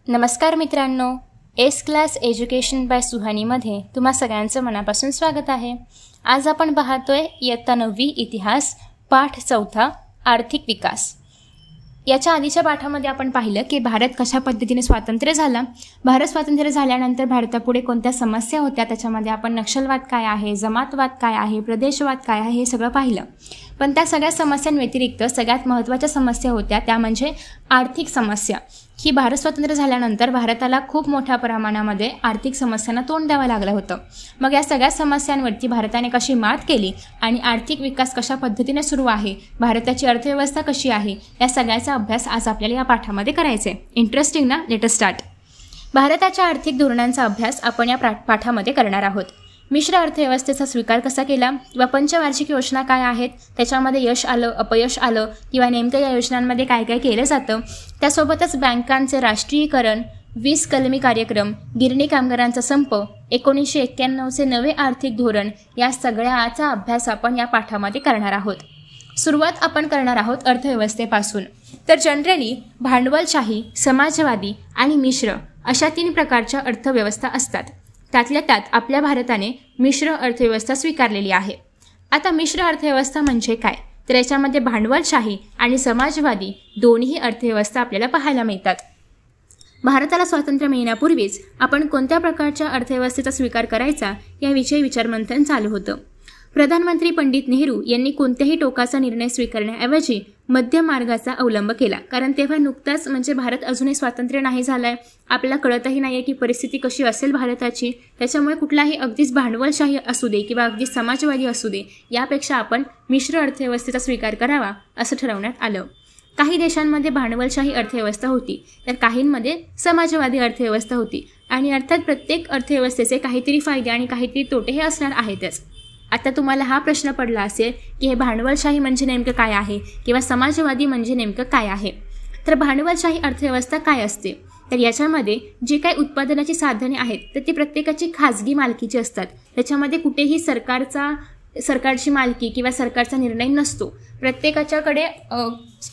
नमस्कार मित्रांनो, S class education bye सुहानीमध्ये तुम्हा सगळ्यांचं मनापासून स्वागत आहे। आज आपण पाहतोय इयत्ता 9वी इतिहास पाठ 4 आर्थिक विकास। याच्या आधीच्या पाठामध्ये आपण पाहिलं की भारत कशा पद्धतीने स्वातंत्र्य झाला, भारत स्वातंत्र्य झाल्यानंतर भारतापुढे कोणत्या समस्या होत्या, त्याच्यामध्ये आपण नक्षलवाद काय आहे, जमातवाद काय आहे, प्रदेशवाद काय आहे हे सगळं पाहिलं। पण त्या सगळ्या समस्यांव्यतिरिक्त सगळ्यात महत्त्वाच्या समस्या होत्या त्या म्हणजे आर्थिक समस्या। ही भारत स्वतंत्र झाल्यानंतर भारताला खूप मोठ्या प्रमाणामध्ये आर्थिक समस्यांना तोंड द्यावं लागलं होतं। मग या सगळ्या समस्यांवरती भारताने कशी मात केली आणि आर्थिक विकास कशा पद्धतीने सुरू आहे, भारताची अर्थव्यवस्था कशी आहे, या सगळ्याचा अभ्यास आज आपल्याला या पाठामध्ये करायचा आहे। इंटरेस्टिंग ना? Let us start. भारताच्या आर्थिक धोरणांचा अभ्यास आपण या पाठामध्ये करणार आहोत। मिश्र अर्थव्यवस्थेचा स्वीकार कसा केला किंवा पंचवार्षिक योजना काय आहेत, त्याच्यामध्ये यश आलं अपयश आलं किंवा नेमकं या योजनांमध्ये काय काय केलं जातं, त्यासोबतच बँकांचे राष्ट्रीयकरण, 20 कलमी कार्यक्रम, गिरणी कामगारांचा संप, 1991चे नवे आर्थिक धोरण, या सगळ्याचा अभ्यास आपण या पाठामध्ये करणार आहोत। सुरुवात आपण करणार आहोत अर्थव्यवस्थेपासून। तर जनरली भांडवलशाही, समाजवादी आणि मिश्र अशा 3 प्रकारच्या अर्थव्यवस्था असतात। त्यातल्या त्यात आपल्या भारताने मिश्र अर्थव्यवस्था स्वीकारलेली आहे। आता मिश्र अर्थव्यवस्था म्हणजे काय, तर याच्यामध्ये भांडवलशाही आणि समाजवादी दोन्ही अर्थव्यवस्था आपल्याला पाहायला मिळतात। भारताला स्वातंत्र्य मिळण्यापूर्वीच आपण कोणत्या प्रकारच्या अर्थव्यवस्थेचा स्वीकार करायचा याविषयी विचारमंथन चालू होतं। प्रधानमंत्री पंडित नेहरू यांनी कोणत्याही टोकाचा निर्णय स्वीकारण्याऐवजी मध्यम मार्गाचा अवलंब केला, कारण तेव्हा नुकताच म्हणजे भारत अजूनही स्वातंत्र्य नाही झालाय, आपल्याला कळतही नाहीये की परिस्थिती कशी असेल भारताची। त्याच्यामुळे कुठलाही अगदीच भांडवलशाही असू दे किंवा अगदी समाजवादी असू दे, यापेक्षा आपण मिश्र अर्थव्यवस्थेचा स्वीकार करावा असं ठरवण्यात आलं। काही देशांमध्ये भांडवलशाही अर्थव्यवस्था होती, तर काहींमध्ये समाजवादी अर्थव्यवस्था होती, आणि अर्थात प्रत्येक अर्थव्यवस्थेचे काहीतरी फायदे आणि काहीतरी तोटे हे असणार आहेतच। आता तुम्हाला हा प्रश्न पडला असेल की हे भांडवलशाही म्हणजे नेमकं काय आहे किंवा समाजवादी म्हणजे नेमकं काय आहे। तर भांडवलशाही अर्थव्यवस्था काय असते, तर याच्यामध्ये जी काही उत्पादनाची साधने आहेत तर ती प्रत्येकाची खाजगी मालकीची असतात। त्याच्यामध्ये कुठेही सरकारची मालकी किंवा सरकारचा निर्णय नसतो। प्रत्येकाच्याकडे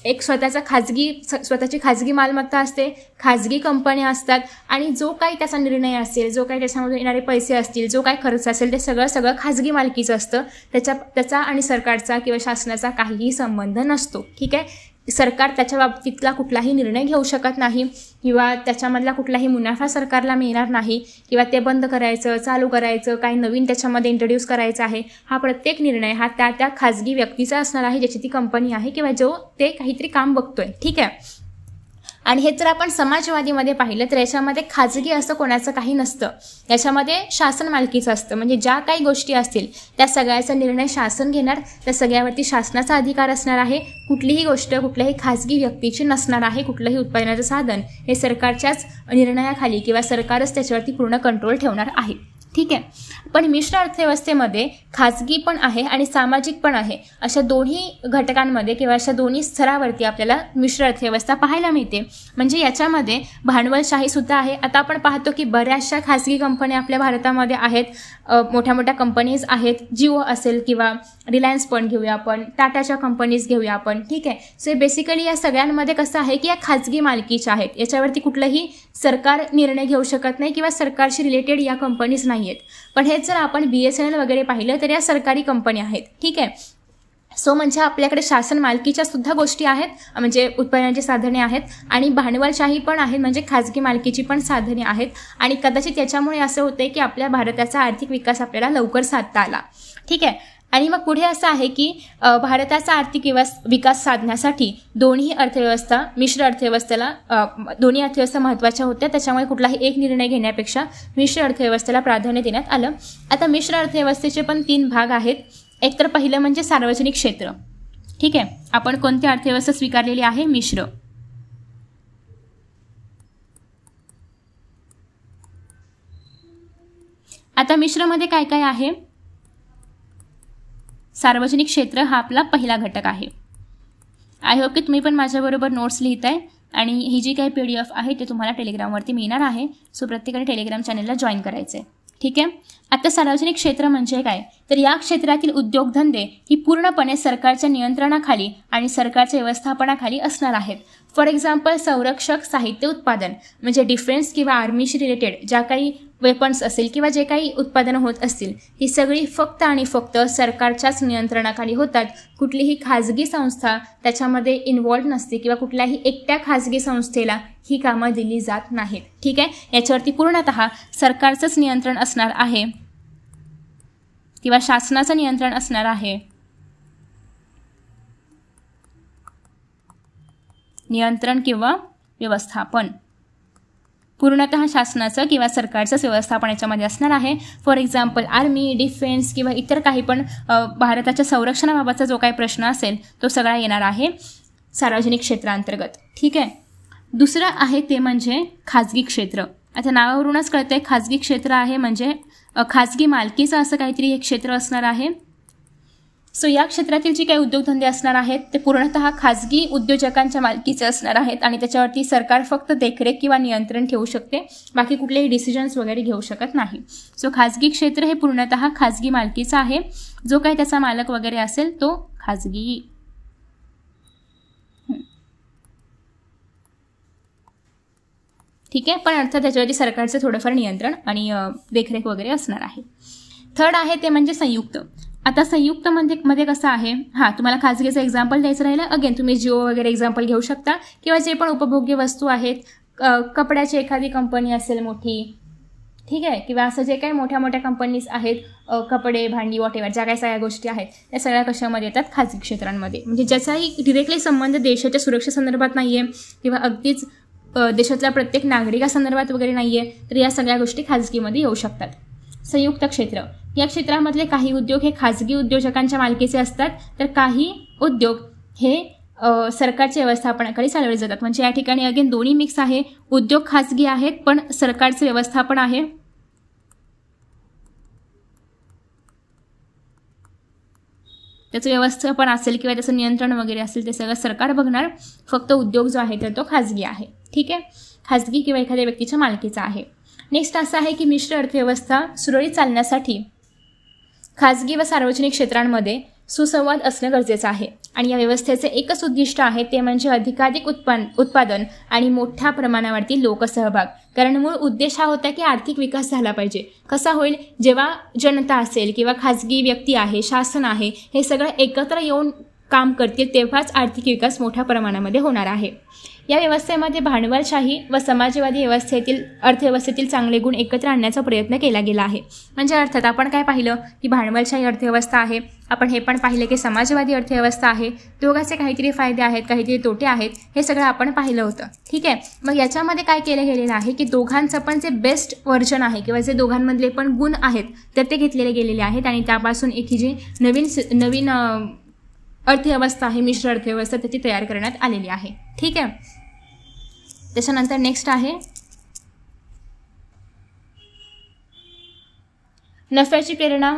एक स्वतःची खाजगी मालमत्ता असते, खाजगी कंपन्या असतात, आणि जो काही त्याचा निर्णय असेल, जो काही त्याच्यामधून येणारे पैसे असतील, जो काही खर्च असेल, ते सगळं खाजगी मालकीचं असतं। त्याचा आणि सरकारचा किंवा शासनाचा काहीही संबंध नसतो। ठीक आहे, सरकार त्याच्या बाबतीतला कुठलाही निर्णय घेऊ शकत नाही किंवा त्याच्यामधला कुठलाही मुनाफा सरकारला मिळणार नाही किंवा ते बंद करायचं, चालू करायचं, काही नवीन त्याच्यामध्ये इंट्रोड्यूस करायचं आहे, हा प्रत्येक निर्णय हा त्या खाजगी व्यक्तीचा असणार आहे, ज्याची ती कंपनी आहे किंवा जो ते काहीतरी काम बघतोय। ठीक आहे, आणि हे जर आपण समाजवादीमध्ये पाहिलं तर याच्यामध्ये खाजगी असं कोणाचं काही नसतं, याच्यामध्ये शासन मालकीचं असतं। म्हणजे ज्या काही गोष्टी असतील त्या सगळ्याचा निर्णय शासन घेणार, त्या सगळ्यावरती शासनाचा अधिकार असणार आहे। कुठलीही गोष्ट कुठल्याही खाजगी व्यक्तीची नसणार आहे। कुठलंही उत्पादनाचं साधन हे सरकारच्याच निर्णयाखाली किंवा सरकारच त्याच्यावरती पूर्ण कंट्रोल ठेवणार आहे। ठीक आहे, पण मिश्र अर्थव्यवस्थेमध्ये खाजगी पण आहे आणि सामाजिक पण आहे, अशा दोन्ही घटकांमध्ये किंवा अशा दोन्ही स्तरावरती आपल्याला मिश्र अर्थव्यवस्था पाहायला मिळते। म्हणजे याच्यामध्ये भांडवलशाही सुद्धा आहे। आता आपण पाहतो की बऱ्याचशा खाजगी कंपन्या आपल्या भारतामध्ये आहेत, मोठ्या मोठ्या कंपनीज आहेत, जिओ असेल किंवा रिलायन्स पण घेऊया आपण, टाटाच्या कंपनीज घेऊया आपण। ठीक आहे, सो बेसिकली या सगळ्यांमध्ये कसं आहे की या खाजगी मालकीच्या आहेत, याच्यावरती कुठलंही सरकार निर्णय घेऊ शकत नाही किंवा सरकारशी रिलेटेड या कंपनीज नाही आहेत। पण हेच जर आपण BSNL वगैरे पाहिलं तर या सरकारी कंपन्या आहेत। ठीक आहे, सो म्हणजे आपल्याकडे शासन मालकीच्या सुद्धा गोष्टी आहेत, म्हणजे उत्पादनाची साधने आहेत, आणि भांडवलशाही पण आहे, म्हणजे खाजगी मालकीची पण साधने आहेत। आणि कदाचित याच्यामुळे असं होतंय की आपल्या भारताचा आर्थिक विकास आपल्याला लवकर साधता आला। ठीक आहे, आणि मग पुढे असं आहे की भारताचा आर्थिक विकास साधण्यासाठी दोन्ही अर्थव्यवस्था मिश्र अर्थव्यवस्थेला दोन्ही अर्थव्यवस्था महत्त्वाच्या होत्या, त्याच्यामुळे कुठलाही एक निर्णय घेण्यापेक्षा मिश्र अर्थव्यवस्थेला प्राधान्य देण्यात आलं। आता मिश्र अर्थव्यवस्थेचे पण 3 भाग आहेत। एक तर पहिलं म्हणजे सार्वजनिक क्षेत्र। ठीक आहे, आपण कोणती अर्थव्यवस्था स्वीकारलेली आहे? मिश्र। आता मिश्रमध्ये काय काय आहे? सार्वजनिक क्षेत्र हा आपला पहिला घटक आहे। आय होप की तुम्ही पण माझ्याबरोबर नोट्स लिहिताय, आणि ही जी काही PDF आहे ते तुम्हाला टेलिग्रामवरती मिळणार आहे। सो प्रत्येकाने टेलिग्राम चॅनलला जॉईन करायचं आहे। ठीक आहे, आता सार्वजनिक क्षेत्र म्हणजे काय, तर या क्षेत्रातील उद्योगधंदे ही पूर्णपणे सरकारच्या नियंत्रणाखाली आणि सरकारच्या व्यवस्थापनाखाली असणार आहेत। फॉर एक्झाम्पल संरक्षक साहित्य उत्पादन म्हणजे डिफेन्स किंवा आर्मीशी रिलेटेड ज्या काही वेपन्स असेल किंवा जे काही उत्पादनं होत असतील ही सगळी फक्त आणि फक्त सरकारच्याच नियंत्रणाखाली होतात. कुठलीही खाजगी संस्था त्याच्यामध्ये इन्व्हॉल्व नसते किंवा कुठल्याही एकट्या खाजगी संस्थेला ही कामं दिली जात नाहीत. ठीक आहे, याच्यावरती पूर्णतः सरकारचंच नियंत्रण असणार आहे किंवा शासनाचं नियंत्रण असणार आहे. नियंत्रण किंवा व्यवस्थापन पूर्णतः शासनाचं किंवा सरकारचंच व्यवस्थापन याच्यामध्ये असणार आहे. फॉर एक्झाम्पल आर्मी, डिफेन्स किंवा इतर काही पण भारताच्या संरक्षणाबाबतचा जो काही प्रश्न असेल तो सगळा येणार आहे सार्वजनिक क्षेत्रांतर्गत. ठीक आहे, दुसरं आहे ते म्हणजे खाजगी क्षेत्र. आता नावावरूनच कळतंय खाजगी क्षेत्र आहे म्हणजे खाजगी मालकीचं असं काहीतरी हे क्षेत्र असणार आहे. सो या क्षेत्रातील जी काही उद्योगधंदे असणार आहेत ते पूर्णतः खाजगी उद्योजकांच्या मालकीचे असणार आहेत आणि त्याच्यावरती सरकार फक्त देखरेख किंवा नियंत्रण ठेवू शकते, बाकी कुठलेही डिसिजन्स वगैरे घेऊ शकत नाही. सो खाजगी क्षेत्र हे पूर्णतः खाजगी मालकीचं आहे. जो काही त्याचा मालक वगैरे असेल तो खाजगी. ठीक आहे, पण अर्थात त्याच्यावरती सरकारचं थोडंफार नियंत्रण आणि देखरेख वगैरे असणार आहे. थर्ड आहे ते म्हणजे संयुक्त. आता संयुक्त मध्ये कसं आहे, तुम्हाला खाजगीचं एक्झाम्पल द्यायचं राहिलं, अगेन तुम्ही जिओ वगैरे एक्झाम्पल घेऊ शकता किंवा जे पण उपभोग्य वस्तू आहेत, कपड्याची एखादी कंपनी असेल मोठी, ठीक आहे, किंवा असं जे काही मोठ्या मोठ्या कंपनीज आहेत, कपडे, भांडी, वॉटेवर ज्या काही सगळ्या गोष्टी आहेत त्या सगळ्या कशामध्ये येतात, खाजगी क्षेत्रांमध्ये. म्हणजे ज्याचाही डिरेक्टली संबंध देशाच्या सुरक्षेसंदर्भात नाही आहे किंवा अगदीच देशातल्या प्रत्येक नागरिकासंदर्भात वगैरे नाही आहे, तर या सगळ्या गोष्टी खाजगीमध्ये येऊ शकतात. संयुक्त क्षेत्र या क्षेत्रामधले काही उद्योग हे खाजगी उद्योजकांच्या मालकीचे असतात, तर काही उद्योग हे सरकारच्या व्यवस्थापनाखाली चालवले जातात. म्हणजे या ठिकाणी अगेन दोन्ही मिक्स आहे. उद्योग खाजगी आहेत पण सरकारचे व्यवस्थापन आहे. त्याचं व्यवस्थापन असेल किंवा त्याचं नियंत्रण वगैरे असेल ते सगळं सरकार बघणार. फक्त उद्योग जो आहे तर तो खाजगी आहे. ठीक आहे, खाजगी किंवा एखाद्या व्यक्तीच्या मालकीचा आहे. नेक्स्ट असं आहे की मिश्र अर्थव्यवस्था सुरळीत चालण्यासाठी खाजगी व सार्वजनिक क्षेत्रांमध्ये सुसंवाद असणं गरजेचं आहे आणि या व्यवस्थेचे एकच उद्दिष्ट आहे ते म्हणजे अधिकाधिक उत्पादन आणि मोठ्या प्रमाणावरती लोकसहभाग. कारण मूळ उद्देश हा होता की आर्थिक विकास झाला पाहिजे. कसा होईल, जेव्हा जनता असेल किंवा खाजगी व्यक्ती आहे, शासन आहे, हे सगळं एकत्र येऊन काम करतील तेव्हाच आर्थिक विकास मोठ्या प्रमाणामध्ये होणार आहे. या व्यवस्थेमध्ये भांडवलशाही व समाजवादी अर्थव्यवस्थेतील चांगले गुण एकत्र आणण्याचा प्रयत्न केला गेला आहे. म्हणजे अर्थात आपण काय पाहिलं की भांडवलशाही अर्थव्यवस्था आहे, आपण हे पण पाहिलं की समाजवादी अर्थव्यवस्था आहे, दोघांचे काहीतरी फायदे आहेत, काहीतरी तोटे आहेत, हे सगळं आपण पाहिलं होतं. ठीक आहे, मग याच्यामध्ये काय केलं गेलेलं आहे की दोघांचं पण जे बेस्ट व्हर्जन आहे किंवा जे दोघांमधले पण गुण आहेत तर ते घेतलेले गेलेले आहेत आणि त्यापासून एक ही जी नवीन अर्थव्यवस्था आहे, मिश्र अर्थव्यवस्था, त्याची तयार करण्यात आलेली आहे. ठीक आहे, त्याच्यानंतर नेक्स्ट आहे नफ्याची प्रेरणा,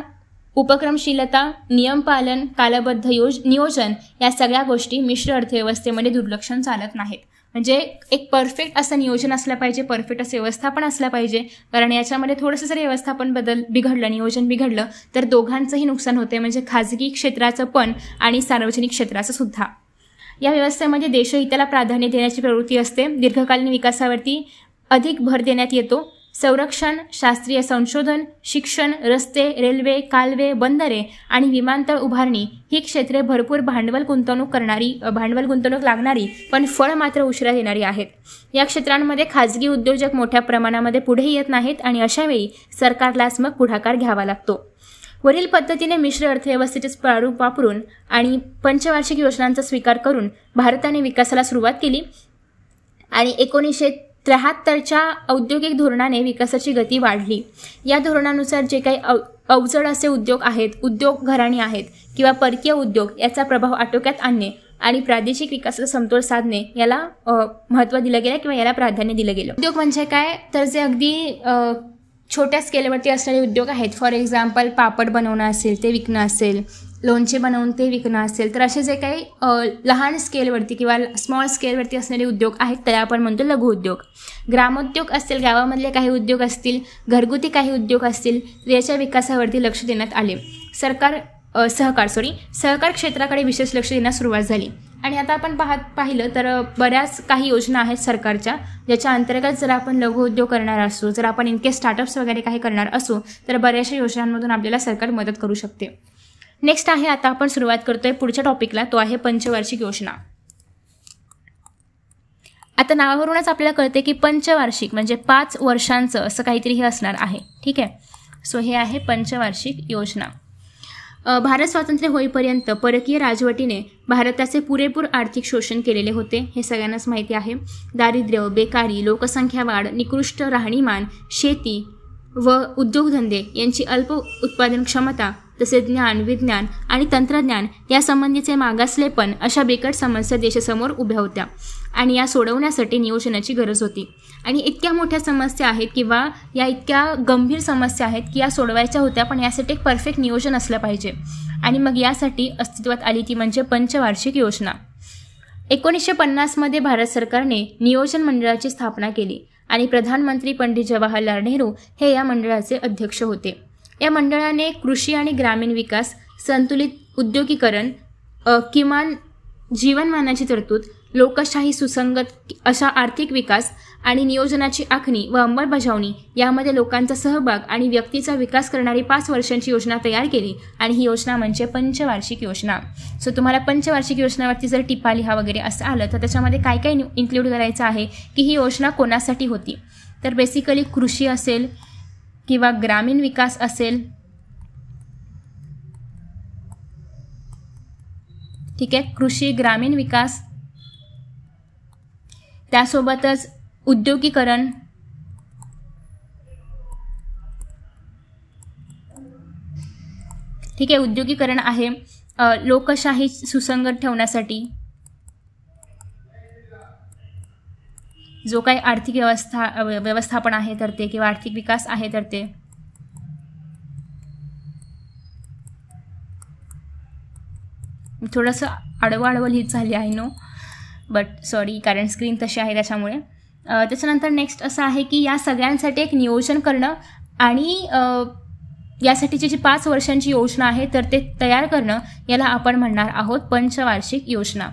उपक्रमशीलता, नियमपालन, कालबद्ध नियोजन या सगळ्या गोष्टी मिश्र अर्थव्यवस्थेमध्ये दुर्लक्षण चालत नाहीत. म्हणजे एक परफेक्ट असं नियोजन असलं पाहिजे, परफेक्ट असं व्यवस्थापन असलं पाहिजे. कारण याच्यामध्ये थोडंसं जर व्यवस्थापन बिघडलं, नियोजन बिघडलं तर दोघांचंही नुकसान होते. म्हणजे खाजगी क्षेत्राचं पण आणि सार्वजनिक क्षेत्राचं सुद्धा. या व्यवस्थेमध्ये देशहिताला प्राधान्य देण्याची प्रवृत्ती असते. दीर्घकालीन विकासावरती अधिक भर देण्यात येतो. संरक्षण, शास्त्रीय संशोधन, शिक्षण, रस्ते, रेल्वे, कालवे, बंदरे आणि विमानतळ उभारणी ही क्षेत्रे भरपूर भांडवल गुंतवणूक लागणारी पण फळ मात्र उशिरा देणारी आहेत. या क्षेत्रांमध्ये खाजगी उद्योजक मोठ्या प्रमाणामध्ये पुढे येत नाहीत आणि अशावेळी सरकारलाच मग पुढाकार घ्यावा लागतो. वरील पद्धतीने मिश्र अर्थव्यवस्थेचे प्रारूप वापरून आणि पंचवार्षिक योजनांचा स्वीकार करून भारताने विकासाला सुरुवात केली आणि 1973च्या औद्योगिक धोरणाने विकासाची गती वाढली. या धोरणानुसार जे काही अवजड असे उद्योग आहेत, उद्योग घराणी आहेत किंवा परकीय उद्योग याचा प्रभाव आटोक्यात आणणे आणि प्रादेशिक विकासाचा समतोल साधणे याला महत्त्व दिलं गेलं किंवा याला प्राधान्य दिलं गेलं. उद्योग म्हणजे काय, तर जे अगदी छोट्या स्केलवरती असणारे उद्योग आहेत, फॉर एक्झाम्पल पापड बनवणं असेल ते विकणं असेल, लोणचे बनवून ते विकणं असेल, तर असे जे काही लहान स्केलवरती किंवा स्मॉल स्केलवरती असणारे उद्योग आहेत त्याला आपण म्हणतो लघुउद्योग. ग्रामोद्योग असतील, गावामधले काही उद्योग असतील, घरगुती काही उद्योग असतील, तर याच्या विकासावरती लक्ष देण्यात आले. सरकार सहकार क्षेत्राकडे विशेष लक्ष देण्यास सुरुवात झाली. आणि आता आपण पाहिलं तर बऱ्याच काही योजना आहेत सरकारच्या, ज्याच्या अंतर्गत जर आपण लघु उद्योग करणार असू, जर आपण इनकेस स्टार्टअप्स वगैरे काही करणार असू, तर बऱ्याचशा योजनांमधून आपल्याला सरकार मदत करू शकते. नेक्स्ट आहे, आता आपण सुरुवात करतोय पुढच्या टॉपिकला, तो आहे पंचवार्षिक योजना. आता नावावरूनच आपल्याला कळते की पंचवार्षिक म्हणजे 5 वर्षांचं असं काहीतरी हे असणार आहे. ठीक आहे, सो हे आहे पंचवार्षिक योजना. भारत स्वातंत्र्य होईपर्यंत परकीय राजवटीने भारताचे पुरेपूर आर्थिक शोषण केलेले होते, हे सगळ्यांनाच माहिती आहे. दारिद्र्य, बेकारी, लोकसंख्या वाढ, निकृष्ट राहणीमान, शेती व उद्योगधंदे यांची अल्प उत्पादन क्षमता, तसेच ज्ञान, विज्ञान आणि तंत्रज्ञान यासंबंधीचे मागासलेपण अशा बिकट समस्या देशासमोर उभ्या होत्या आणि या सोडवण्यासाठी नियोजनाची गरज होती. आणि इतक्या मोठ्या समस्या आहेत किंवा या इतक्या गंभीर समस्या आहेत की या सोडवायच्या होत्या, पण यासाठी एक परफेक्ट नियोजन असलं पाहिजे. आणि मग यासाठी अस्तित्वात आली ती म्हणजे पंचवार्षिक योजना. 1950 भारत सरकारने नियोजन मंडळाची स्थापना केली आणि प्रधानमंत्री पंडित जवाहरलाल नेहरू हे या मंडळाचे अध्यक्ष होते. या मंडळाने कृषी आणि ग्रामीण विकास, संतुलित उद्योगीकरण, किमान जीवनमानाची तरतूद, लोकशाही सुसंगत अशा आर्थिक विकास आणि नियोजनाची आखणी व अंमलबजावणी यामध्ये लोकांचा सहभाग आणि व्यक्तीचा विकास करणारी 5 वर्षांची योजना तयार केली आणि ही योजना म्हणजे पंचवार्षिक योजना. सो तुम्हाला पंचवार्षिक योजनेवरती जर टिपा लिहा वगैरे असं आलं तर त्याच्यामध्ये काय काय इन्क्लूड करायचं आहे की ही योजना कोणासाठी होती. तर बेसिकली कृषी असेल किंवा ग्रामीण विकास असेल, ठीक आहे, कृषी, ग्रामीण विकास, त्यासोबतच उद्योगीकरण, ठीक आहे, उद्योगीकरण आहे, लोकशाही सुसंगत ठेवण्यासाठी जो काही आर्थिक व्यवस्थापन आहे तर ते, किंवा आर्थिक विकास आहे तर ते. थोडंसं आडवं लिहित झाली आहे नो, बट सॉरी, कारण स्क्रीन तशी आहे त्याच्यामुळे. त्याच्यानंतर नेक्स्ट असं आहे की या सगळ्यांसाठी एक नियोजन करणं आणि यासाठीची जी 5 वर्षांची योजना आहे तर ते तयार करणं, याला आपण म्हणणार आहोत पंचवार्षिक योजना.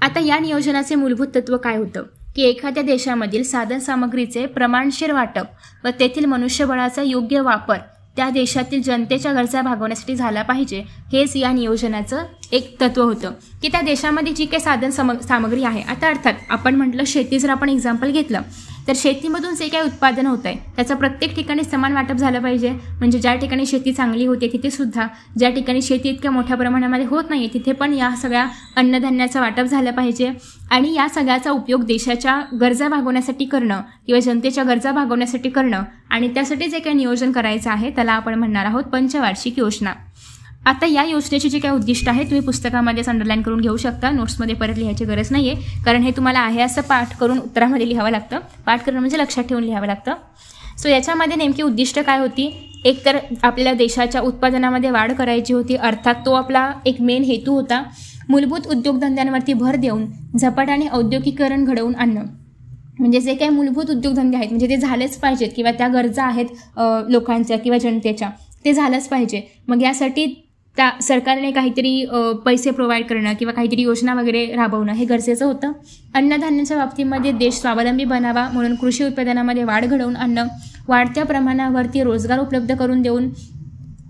आता या नियोजनाचे मूलभूत तत्व काय होतं की एखाद्या देशामधील साधनसामग्रीचे प्रमाणशीर वाटप व तेथील मनुष्यबळाचा योग्य वापर त्या देशातील जनतेच्या गरजा भागवण्यासाठी झाला पाहिजे. हेच या नियोजनाचं एक तत्व होतं की त्या देशामध्ये जी काही सामग्री आहे, आता अर्थात आपण म्हटलं शेती, जर आपण एक्झाम्पल घेतलं तर शेतीमधून जे काही उत्पादन होतं आहे त्याचं प्रत्येक ठिकाणी समान वाटप झालं पाहिजे. म्हणजे ज्या ठिकाणी शेती चांगली होते तिथे सुद्धा, ज्या ठिकाणी शेती इतक्या मोठ्या प्रमाणामध्ये होत नाही आहे तिथे पण या सगळ्या अन्नधान्याचं वाटप झालं पाहिजे. आणि या सगळ्याचा उपयोग देशाच्या गरजा भागवण्यासाठी करणं किंवा जनतेच्या गरजा भागवण्यासाठी करणं आणि त्यासाठी जे काही नियोजन करायचं आहे त्याला आपण म्हणणार आहोत पंचवार्षिक योजना. आता या योजनेची जी काही उद्दिष्ट आहे तुम्ही पुस्तकामध्येच अंडरलाईन करून घेऊ शकता, नोट्समध्ये परत लिहायची गरज नाही आहे, कारण हे तुम्हाला आहे असं पाठ करून उत्तरामध्ये लिहावं लागतं. पाठ करणं म्हणजे लक्षात ठेवून लिहावं लागतं. सो याच्यामध्ये नेमकी उद्दिष्ट काय होती, एक तर आपल्याला देशाच्या उत्पादनामध्ये वाढ करायची होती, अर्थात तो आपला एक मेन हेतू होता. मूलभूत उद्योगधंद्यांवरती भर देऊन झपाट्याने औद्योगिकीकरण घडवून आणणं, म्हणजे जे काही मूलभूत उद्योगधंदे आहेत म्हणजे ते झालेच पाहिजेत किंवा त्या गरजा आहेत लोकांच्या किंवा जनतेच्या, ते झालंच पाहिजे. मग यासाठी त्या सरकारने काहीतरी पैसे प्रोव्हाइड करणं किंवा काहीतरी योजना वगैरे राबवणं हे गरजेचं होतं. अन्नधान्याच्या बाबतीमध्ये देश स्वावलंबी बनावा म्हणून कृषी उत्पादनामध्ये वाढ घडवून आणणं, वाढत्या प्रमाणावरती रोजगार उपलब्ध करून देऊन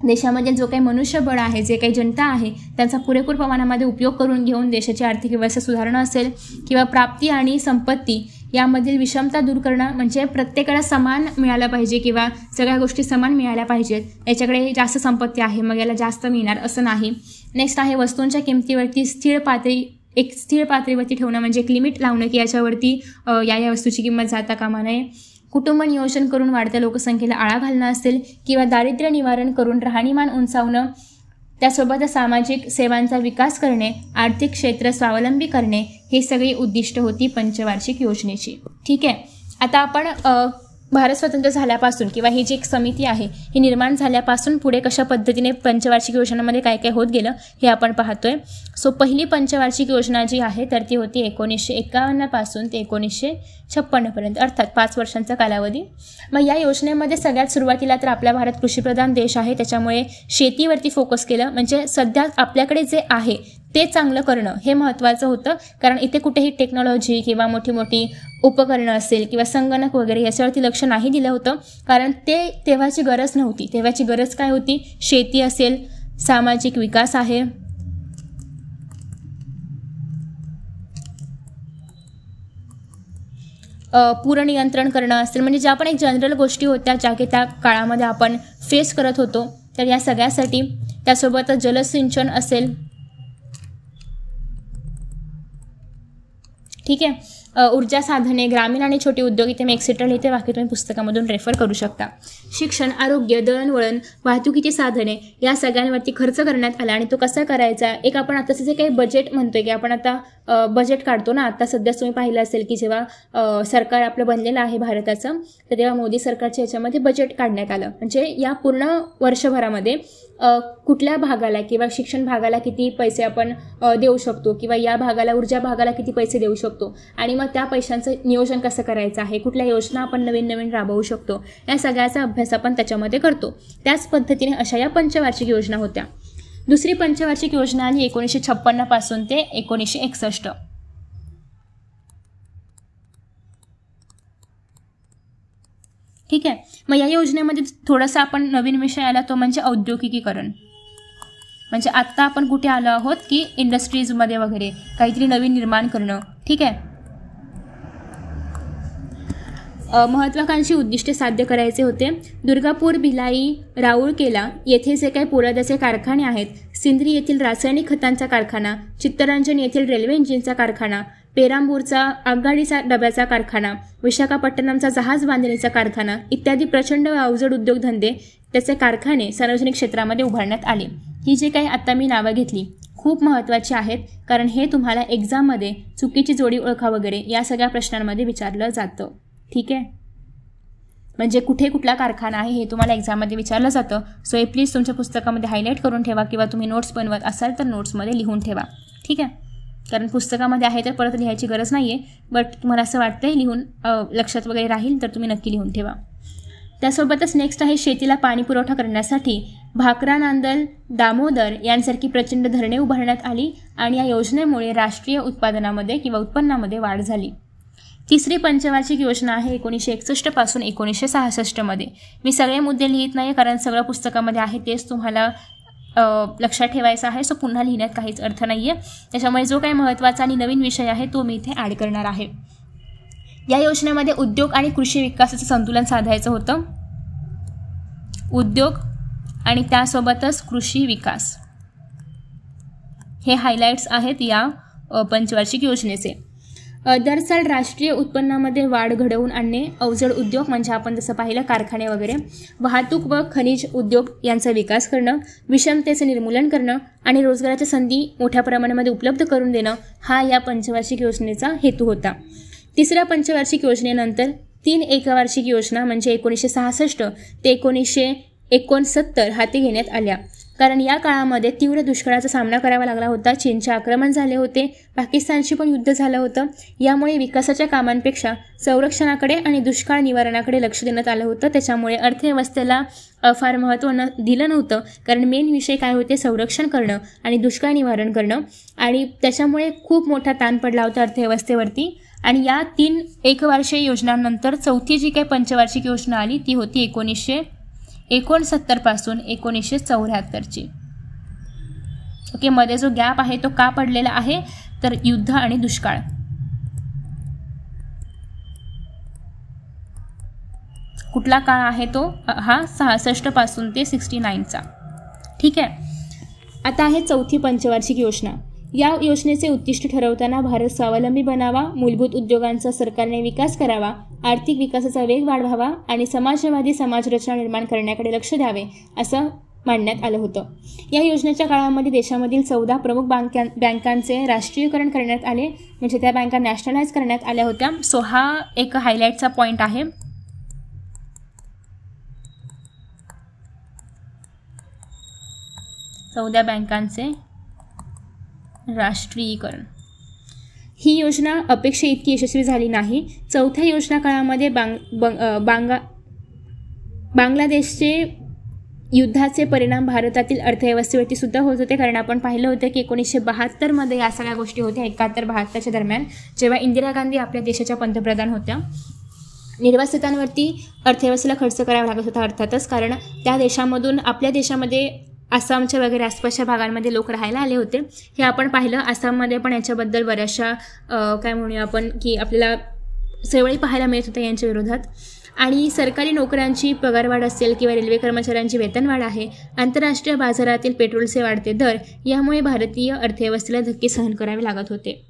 देशामध्ये जो काही मनुष्यबळ आहे, जे काही जनता आहे त्यांचा पुरेपूर प्रमाणामध्ये उपयोग करून घेऊन देशाची आर्थिक व्यवस्था सुधारणं असेल, किंवा प्राप्ती आणि संपत्ती यामधील विषमता दूर करणं, म्हणजे प्रत्येकाला समान मिळालं पाहिजे किंवा सगळ्या गोष्टी समान मिळाल्या पाहिजेत. याच्याकडे जास्त संपत्ती आहे मग याला जास्त मिळणार असं नाही. नेक्स्ट आहे वस्तूंच्या किमतीवरती स्थिर पातळीवरती ठेवणं, म्हणजे एक लिमिट लावणं की याच्यावरती या वस्तूची किंमत जाता कामा नये. कुटुंब नियोजन करून वाढत्या लोकसंख्येला आळा घालणं असेल, किंवा दारिद्र्य निवारण करून राहणीमान उंचावणं, त्यासोबतच सामाजिक सेवांचा विकास करणे, आर्थिक क्षेत्र स्वावलंबी करणे, हे सगळी उद्दिष्ट होती पंचवार्षिक योजनेची. ठीक आहे, आता आपण भारत स्वतंत्र झाल्यापासून किंवा ही जी एक समिती आहे ही निर्माण झाल्यापासून पुढे कशा पद्धतीने पंचवार्षिक योजनांमध्ये काय काय होत गेलं हे आपण पाहतोय. सो पहिली पंचवार्षिक योजना जी आहे तर ती होती 1951 पासून ते 1956 पर्यंत, अर्थात 5 वर्षांचा कालावधी. मग या योजनेमध्ये सगळ्यात सुरुवातीला तर आपला भारत कृषीप्रधान देश आहे, त्याच्यामुळे शेतीवरती फोकस केलं. म्हणजे सध्या आपल्याकडे जे आहे ते चांगलं करणं हे महत्त्वाचं होतं, कारण इथे कुठेही टेक्नॉलॉजी किंवा मोठी मोठी उपकरणं असेल किंवा संगणक वगैरे याच्यावरती लक्ष नाही दिलं होतं, कारण ते तेव्हाची गरज नव्हती. तेव्हाची गरज काय होती? शेती असेल, सामाजिक विकास आहे, पूर नियंत्रण करणं असेल, म्हणजे ज्या पण एक जनरल गोष्टी होत्या ज्या की त्या काळामध्ये आपण फेस करत होतो, तर या सगळ्यासाठी. त्यासोबतच जलसिंचन असेल, ठीक आहे, ऊर्जा साधने, ग्रामीण आणि छोटे उद्योग, इथे मी एक्सेट्रा लिहिते, बाकी तुम्ही पुस्तकामधून रेफर करू शकता. शिक्षण, आरोग्य, दळणवळण, वाहतुकीची साधने या सगळ्यांवरती खर्च करण्यात आला. आणि तो कसा करायचा? एक आपण आता जे काही बजेट म्हणतोय की आपण आता बजेट काढतो ना, आता सध्या तुम्ही पाहिलं असेल की जेव्हा सरकार आपलं बनलेलं आहे भारताचं, तर तेव्हा मोदी सरकारच्या याच्यामध्ये बजेट काढण्यात आलं. म्हणजे या पूर्ण वर्षभरामध्ये कुठल्या भागाला किंवा शिक्षण भागाला किती पैसे आपण देऊ शकतो किंवा या भागाला, ऊर्जा भागाला किती पैसे देऊ शकतो, आणि मग त्या पैशांचं नियोजन कसं करायचं आहे, कुठल्या योजना आपण नवीन नवीन राबवू शकतो, या सगळ्याचा अभ्यास आपण त्याच्यामध्ये करतो. त्याच पद्धतीने अशा या पंचवार्षिक योजना होत्या. दुसरी पंचवार्षिक योजना आली 1956 पासून ते 1961. ठीक आहे. मग या योजनेमध्ये थोडासा आपण नवीन विषय आला तो म्हणजे औद्योगिकीकरण. म्हणजे आत्ता आपण कुठे आलो आहोत की इंडस्ट्रीजमध्ये वगैरे काहीतरी नवीन निर्माण करणं. ठीक आहे. महत्त्वाकांक्षी उद्दिष्टे साध्य करायचे होते. दुर्गापूर, भिलाई, राऊरकेला येथे जे काही पोलादाचे कारखाने आहेत, सिंद्री येथील रासायनिक खतांचा कारखाना, चित्तरंजन येथील रेल्वे इंजिनचा कारखाना, पेरांबूरचा आगगाडीचा डब्याचा कारखाना, विशाखापट्टणमचा जहाज बांधणीचा कारखाना इत्यादी प्रचंड अवजड उद्योगधंदे, त्याचे कारखाने सार्वजनिक क्षेत्रामध्ये उभारण्यात आले. ही जे काही आता मी नावं घेतली खूप महत्त्वाची आहेत, कारण हे तुम्हाला एक्झाममध्ये चुकीची जोडी ओळखा वगैरे या सगळ्या प्रश्नांमध्ये विचारलं जातं. ठीक आहे. म्हणजे कुठे कुठला कारखाना आहे हे तुम्हाला एक्झाममध्ये विचारलं जातं. सो हे प्लीज तुमच्या पुस्तकामध्ये हायलाईट करून ठेवा, किंवा तुम्ही नोट्स बनवत असाल तर नोट्समध्ये लिहून ठेवा. ठीक आहे. कारण पुस्तकामध्ये आहे तर परत लिहायची गरज नाही आहे, बट तुम्हाला असं वाटतंय लिहून लक्षात वगैरे राहील तर तुम्ही नक्की लिहून ठेवा. त्यासोबतच नेक्स्ट आहे शेतीला पाणी पुरवठा करण्यासाठी भाकरा, नांदल, दामोदर यांसारखी प्रचंड धरणे उभारण्यात आली, आणि या योजनेमुळे राष्ट्रीय उत्पादनामध्ये किंवा उत्पन्नामध्ये वाढ झाली. तिसरी पंचवार्षिक योजना आहे 1961 पासून 1966 मध्ये. मी सगळे मुद्दे लिहित नाही, कारण सगळं पुस्तकामध्ये आहे तेच तुम्हाला लक्षात ठेवायचं आहे. सो पुन्हा लिहिण्यात काहीच अर्थ नाही आहे. त्याच्यामुळे जो काही महत्त्वाचा आणि नवीन विषय आहे तो मी इथे ॲड करणार आहे. या योजनेमध्ये उद्योग आणि कृषी विकासाचं संतुलन साधायचं होतं. उद्योग आणि त्यासोबतच कृषी विकास हे हायलाइट्स आहेत या पंचवार्षिक योजनेचे. दरसाल राष्ट्रीय उत्पन्नामध्ये वाढ घडवून आणणे, अवजड उद्योग म्हणजे आपण जसं पाहिलं कारखाने वगैरे, वाहतूक व खनिज उद्योग यांचा विकास करणं, विषमतेचे निर्मूलन करणं आणि रोजगाराच्या संधी मोठ्या प्रमाणामध्ये उपलब्ध करून देणं हा या पंचवार्षिक योजनेचा हेतू होता. तिसऱ्या पंचवार्षिक योजनेनंतर 3 एकवार्षिक योजना म्हणजे 1966 ते 1969 हाती घेण्यात आल्या, कारण या काळामध्ये तीव्र दुष्काळाचा सामना करावा लागला होता. चीनचे आक्रमण झाले होते, पाकिस्तानशी पण युद्ध झालं होतं. यामुळे विकासाच्या कामांपेक्षा संरक्षणाकडे आणि दुष्काळ निवारणाकडे लक्ष देण्यात आलं होतं. त्याच्यामुळे अर्थव्यवस्थेला फार महत्त्व दिलं नव्हतं, कारण मेन विषय काय होते, संरक्षण करणं आणि दुष्काळ निवारण करणं, आणि त्याच्यामुळे खूप मोठा ताण पडला होता अर्थव्यवस्थेवरती. आणि या 3 एकवार्षिक योजनांनंतर चौथी जी काही पंचवार्षिक योजना आली ती होती 1969 पासून 1974ची. ओके. मध्ये जो गॅप आहे तो का पडलेला आहे, तर युद्ध आणि दुष्काळ. कुठला काळ आहे तो, हा 66 पासून ते 69चा. ठीक आहे. आता आहे चौथी पंचवार्षिक योजना. या योजनेचे उद्दिष्ट ठरवताना भारत स्वावलंबी बनावा, मूलभूत उद्योगांचा सरकारने विकास करावा, आर्थिक विकासाचा वेग वाढवावा आणि समाजवादी समाजरचना निर्माण करण्याकडे लक्ष द्यावे असं मांडण्यात आलं होतं. या योजनेच्या काळामध्ये देशामधील 14 प्रमुख बँकांचे राष्ट्रीयकरण करण्यात आले, म्हणजे त्या बँका नॅशनलाइज करण्यात आल्या होत्या. सो हा एक हायलाईटचा पॉईंट आहे. 14 बँकांचे राष्ट्रीयीकरण. ही योजना अपेक्षे इतकी यशस्वी झाली नाही. चौथ्या योजना काळामध्ये बांगलादेशचे युद्धाचे परिणाम भारतातील अर्थव्यवस्थेवरती सुद्धा होत होते, कारण आपण पाहिलं होतं की 1972 या सगळ्या गोष्टी होत्या. 71-72च्या दरम्यान जेव्हा इंदिरा गांधी आपल्या देशाच्या पंतप्रधान होत्या. निर्वासितांवरती अर्थव्यवस्थेला खर्च करावा लागत होता अर्थातच, कारण त्या देशामधून आपल्या देशामध्ये आसामच्या वगैरे आसपासच्या भागांमध्ये लोक राहायला आले होते. हे आपण पाहिलं. आसाममध्ये पण याच्याबद्दल बऱ्याचशा काय म्हणूया आपण की आपल्याला चळवळी पाहायला मिळत होत्या यांच्या विरोधात. आणि सरकारी नोकऱ्यांची पगारवाढ असेल किंवा रेल्वे कर्मचाऱ्यांची वेतनवाढ आहे, आंतरराष्ट्रीय बाजारातील पेट्रोलचे वाढते दर, यामुळे भारतीय अर्थव्यवस्थेला धक्के सहन करावे लागत होते.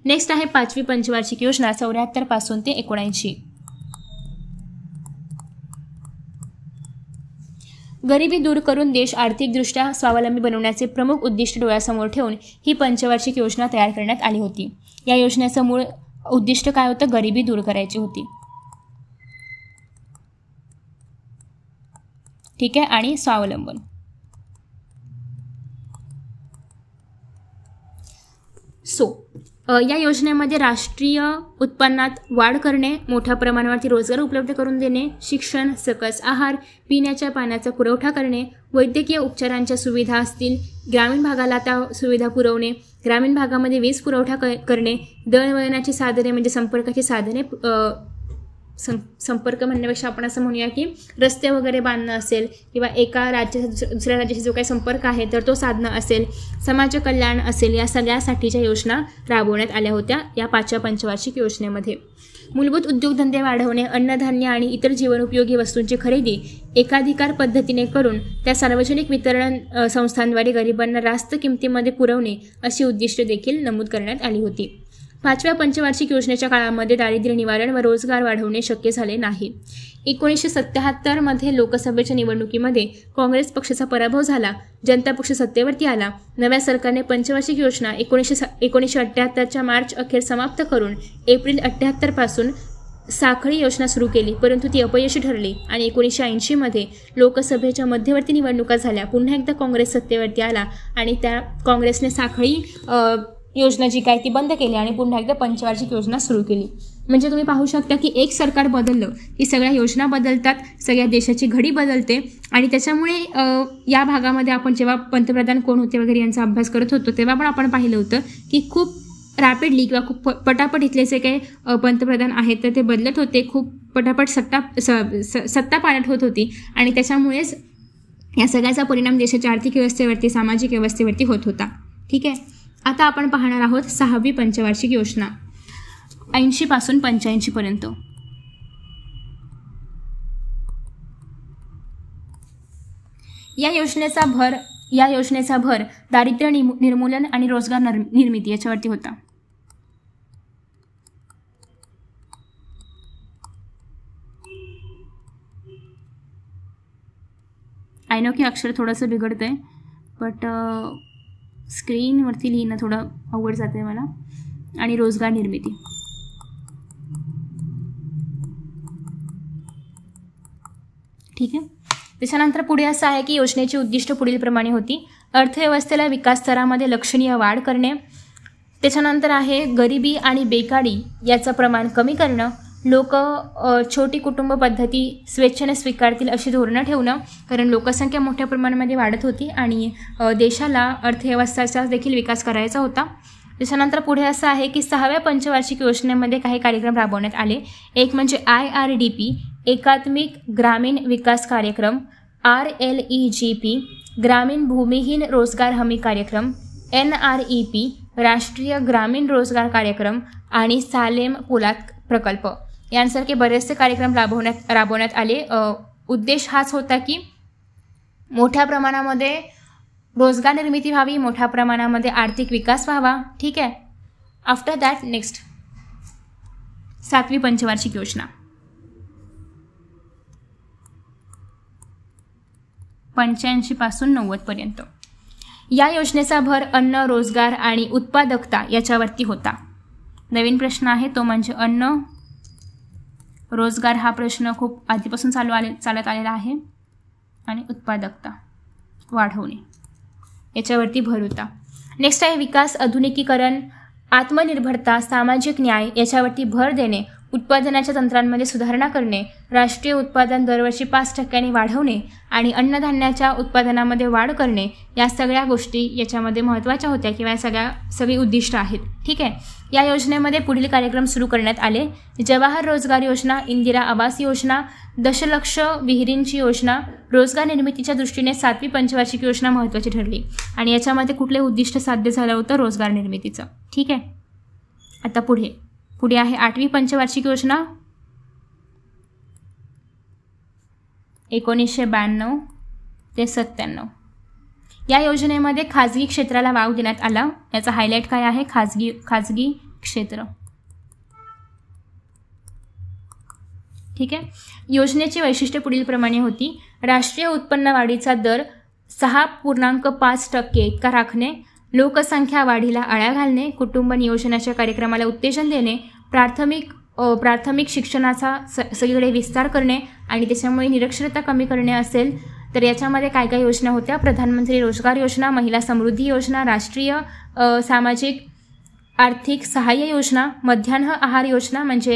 नेक्स्ट आहे 5वी पंचवार्षिक योजना 74 पासून ते 79. गरिबी दूर करून देश आर्थिकदृष्ट्या स्वावलंबी बनवण्याचे प्रमुख उद्दिष्ट डोळ्यासमोर ठेवून ही पंचवार्षिक योजना तयार करण्यात आली होती. या योजनेचं मूळ उद्दिष्ट काय होतं? गरिबी दूर करायची होती. ठीक आहे. आणि स्वावलंबन. या योजनेमध्ये राष्ट्रीय उत्पन्नात वाढ करणे, मोठ्या प्रमाणावरती रोजगार उपलब्ध करून देणे, शिक्षण, सकस आहार, पिण्याच्या पाण्याचा पुरवठा करणे, वैद्यकीय उपचारांच्या सुविधा असतील, ग्रामीण भागाला त्या सुविधा पुरवणे, ग्रामीण भागामध्ये वीज पुरवठा करणे, दळणवळणाची साधने म्हणजे संपर्काची साधने, संपर्क म्हणण्यापेक्षा आपण असं म्हणूया की रस्ते वगैरे बांधणं असेल किंवा एका राज्याचा दुसऱ्या राज्याशी जो काही संपर्क आहे तर तो साधणं असेल, समाज कल्याण असेल, या सगळ्यासाठीच्या योजना राबवण्यात आल्या होत्या या 5व्या पंचवार्षिक योजनेमध्ये. मूलभूत उद्योगधंदे वाढवणे, अन्नधान्य आणि इतर जीवनोपयोगी वस्तूंची खरेदी एकाधिकार पद्धतीने करून त्या सार्वजनिक वितरण संस्थांद्वारे गरिबांना रास्त किमतीमध्ये पुरवणे अशी उद्दिष्ट देखील नमूद करण्यात आली होती. 5व्या पंचवार्षिक योजनेच्या काळामध्ये दारिद्र्य निवारण व रोजगार वाढवणे शक्य झाले नाही. 1977 लोकसभेच्या निवडणुकीमध्ये काँग्रेस पक्षाचा पराभव झाला. जनता पक्ष सत्तेवरती आला. नव्या सरकारने पंचवार्षिक योजना 1978च्या मार्च अखेर समाप्त करून एप्रिल 78 पासून साखळी योजना सुरू केली, परंतु ती अपयशी ठरली आणि 1980 लोकसभेच्या मध्यवर्ती निवडणुका झाल्या. पुन्हा एकदा काँग्रेस सत्तेवरती आला आणि त्या काँग्रेसने साखळी योजना जी काय ती बंद केली आणि पुन्हा एकदा पंचवार्षिक योजना सुरू केली. म्हणजे तुम्ही पाहू शकता की एक सरकार बदललं की सगळ्या योजना बदलतात, सगळ्या देशाची घडी बदलते. आणि त्याच्यामुळे या भागामध्ये आपण जेव्हा पंतप्रधान कोण होते वगैरे यांचा अभ्यास करत होतो तेव्हा पण आपण पाहिलं होतं की खूप रॅपिडली किंवा खूप पटापट इथले जे काही पंतप्रधान आहेत तर ते बदलत होते. खूप पटापट सत्ता पालट होत होती आणि त्याच्यामुळेच या सगळ्याचा परिणाम देशाच्या आर्थिक व्यवस्थेवरती, सामाजिक व्यवस्थेवरती होत होता. ठीक आहे. आता आपण पाहणार आहोत 6वी पंचवार्षिक योजना 80 पासून 85 पर्यंत. या योजनेचा भर दारिद्र्य निर्मूलन आणि रोजगार निर्मिती याच्यावरती होता. आय नो की अक्षर थोडंसं बिघडतंय, बट स्क्रीनवरती लिहिणं थोडं अवघड जाते मला. आणि रोजगार निर्मिती. ठीक आहे. त्याच्यानंतर पुढे असं आहे की योजनेची उद्दिष्ट पुढील प्रमाणे होती. अर्थव्यवस्थेला विकास स्तरामध्ये लक्षणीय वाढ करणे. त्याच्यानंतर आहे गरिबी आणि बेकारी याचं प्रमाण कमी करणं. लोक छोटी कुटुंब पद्धती स्वेच्छेने स्वीकारतील अशी धोरणं ठेवणं, कारण लोकसंख्या मोठ्या प्रमाणामध्ये वाढत होती आणि देशाला अर्थव्यवस्थेचा देखील विकास करायचा होता. त्याच्यानंतर पुढे असं आहे की 6व्या पंचवार्षिक योजनेमध्ये काही कार्यक्रम राबवण्यात आले. एक म्हणजे IRDP एकात्मिक ग्रामीण विकास कार्यक्रम, RLEGP ग्रामीण भूमिहीन रोजगार हमी कार्यक्रम, NREP राष्ट्रीय ग्रामीण रोजगार कार्यक्रम आणि सालेम पोलाद प्रकल्प यांसारखे बरेचसे कार्यक्रम राबवण्यात आले. उद्देश हाच होता की मोठ्या प्रमाणामध्ये रोजगार निर्मिती व्हावी, मोठ्या प्रमाणामध्ये आर्थिक विकास व्हावा. ठीक आहे. आफ्टर दॅट नेक्स्ट 7वी पंचवार्षिक योजना 85 पासून 90 पर्यंत. या योजनेचा भर अन्न, रोजगार आणि उत्पादकता याच्यावरती होता. नवीन प्रश्न आहे तो म्हणजे अन्न, रोजगार. हा प्रश्न खूप आधीपासून चालत आलेला आहे. आणि उत्पादकता वाढवणे. याच्यावरती भर होता. नेक्स्ट आहे विकास, आधुनिकीकरण, आत्मनिर्भरता, सामाजिक न्याय याच्यावरती भर देणे, उत्पादनाच्या तंत्रांमध्ये सुधारणा करणे, राष्ट्रीय उत्पादन दरवर्षी 5% वाढवणे आणि अन्नधान्याच्या उत्पादनामध्ये वाढ करणे, या सगळ्या गोष्टी याच्यामध्ये महत्त्वाच्या होत्या किंवा या सगळी उद्दिष्ट आहेत. ठीक आहे. या योजनेमध्ये पुढील कार्यक्रम सुरू करण्यात आले: जवाहर रोजगार योजना, इंदिरा आवास योजना, दशलक्ष विहिरींची योजना, रोजगार निर्मितीच्या दृष्टीने 7वी पंचवार्षिक योजना महत्त्वाची ठरली. आणि याच्यामध्ये कुठले उद्दिष्ट साध्य झालं होतं? रोजगार निर्मितीचं. ठीक आहे. आता पुढे आहे 8वी पंचवार्षिक योजना 1992 ते 97. या योजनेमध्ये खाजगी क्षेत्राला वाव देण्यात आला. याचा हायलाइट काय आहे? खाजगी क्षेत्र. ठीक आहे. योजनेची वैशिष्ट्ये पुढील प्रमाणे होती: राष्ट्रीय उत्पन्न वाढीचा दर 6.5% इतका राखणे, लोकसंख्या वाढीला आळा घालणे, कुटुंब नियोजनाच्या कार्यक्रमाला उत्तेजन देणे, प्राथमिक शिक्षणाचा सगळीकडे विस्तार करणे आणि त्याच्यामुळे निरक्षरता कमी करणे असेल तर याच्यामध्ये काय काय योजना होत्या? प्रधानमंत्री रोजगार योजना, महिला समृद्धी योजना, राष्ट्रीय सामाजिक आर्थिक सहाय्य योजना, मध्यान्ह आहार योजना. म्हणजे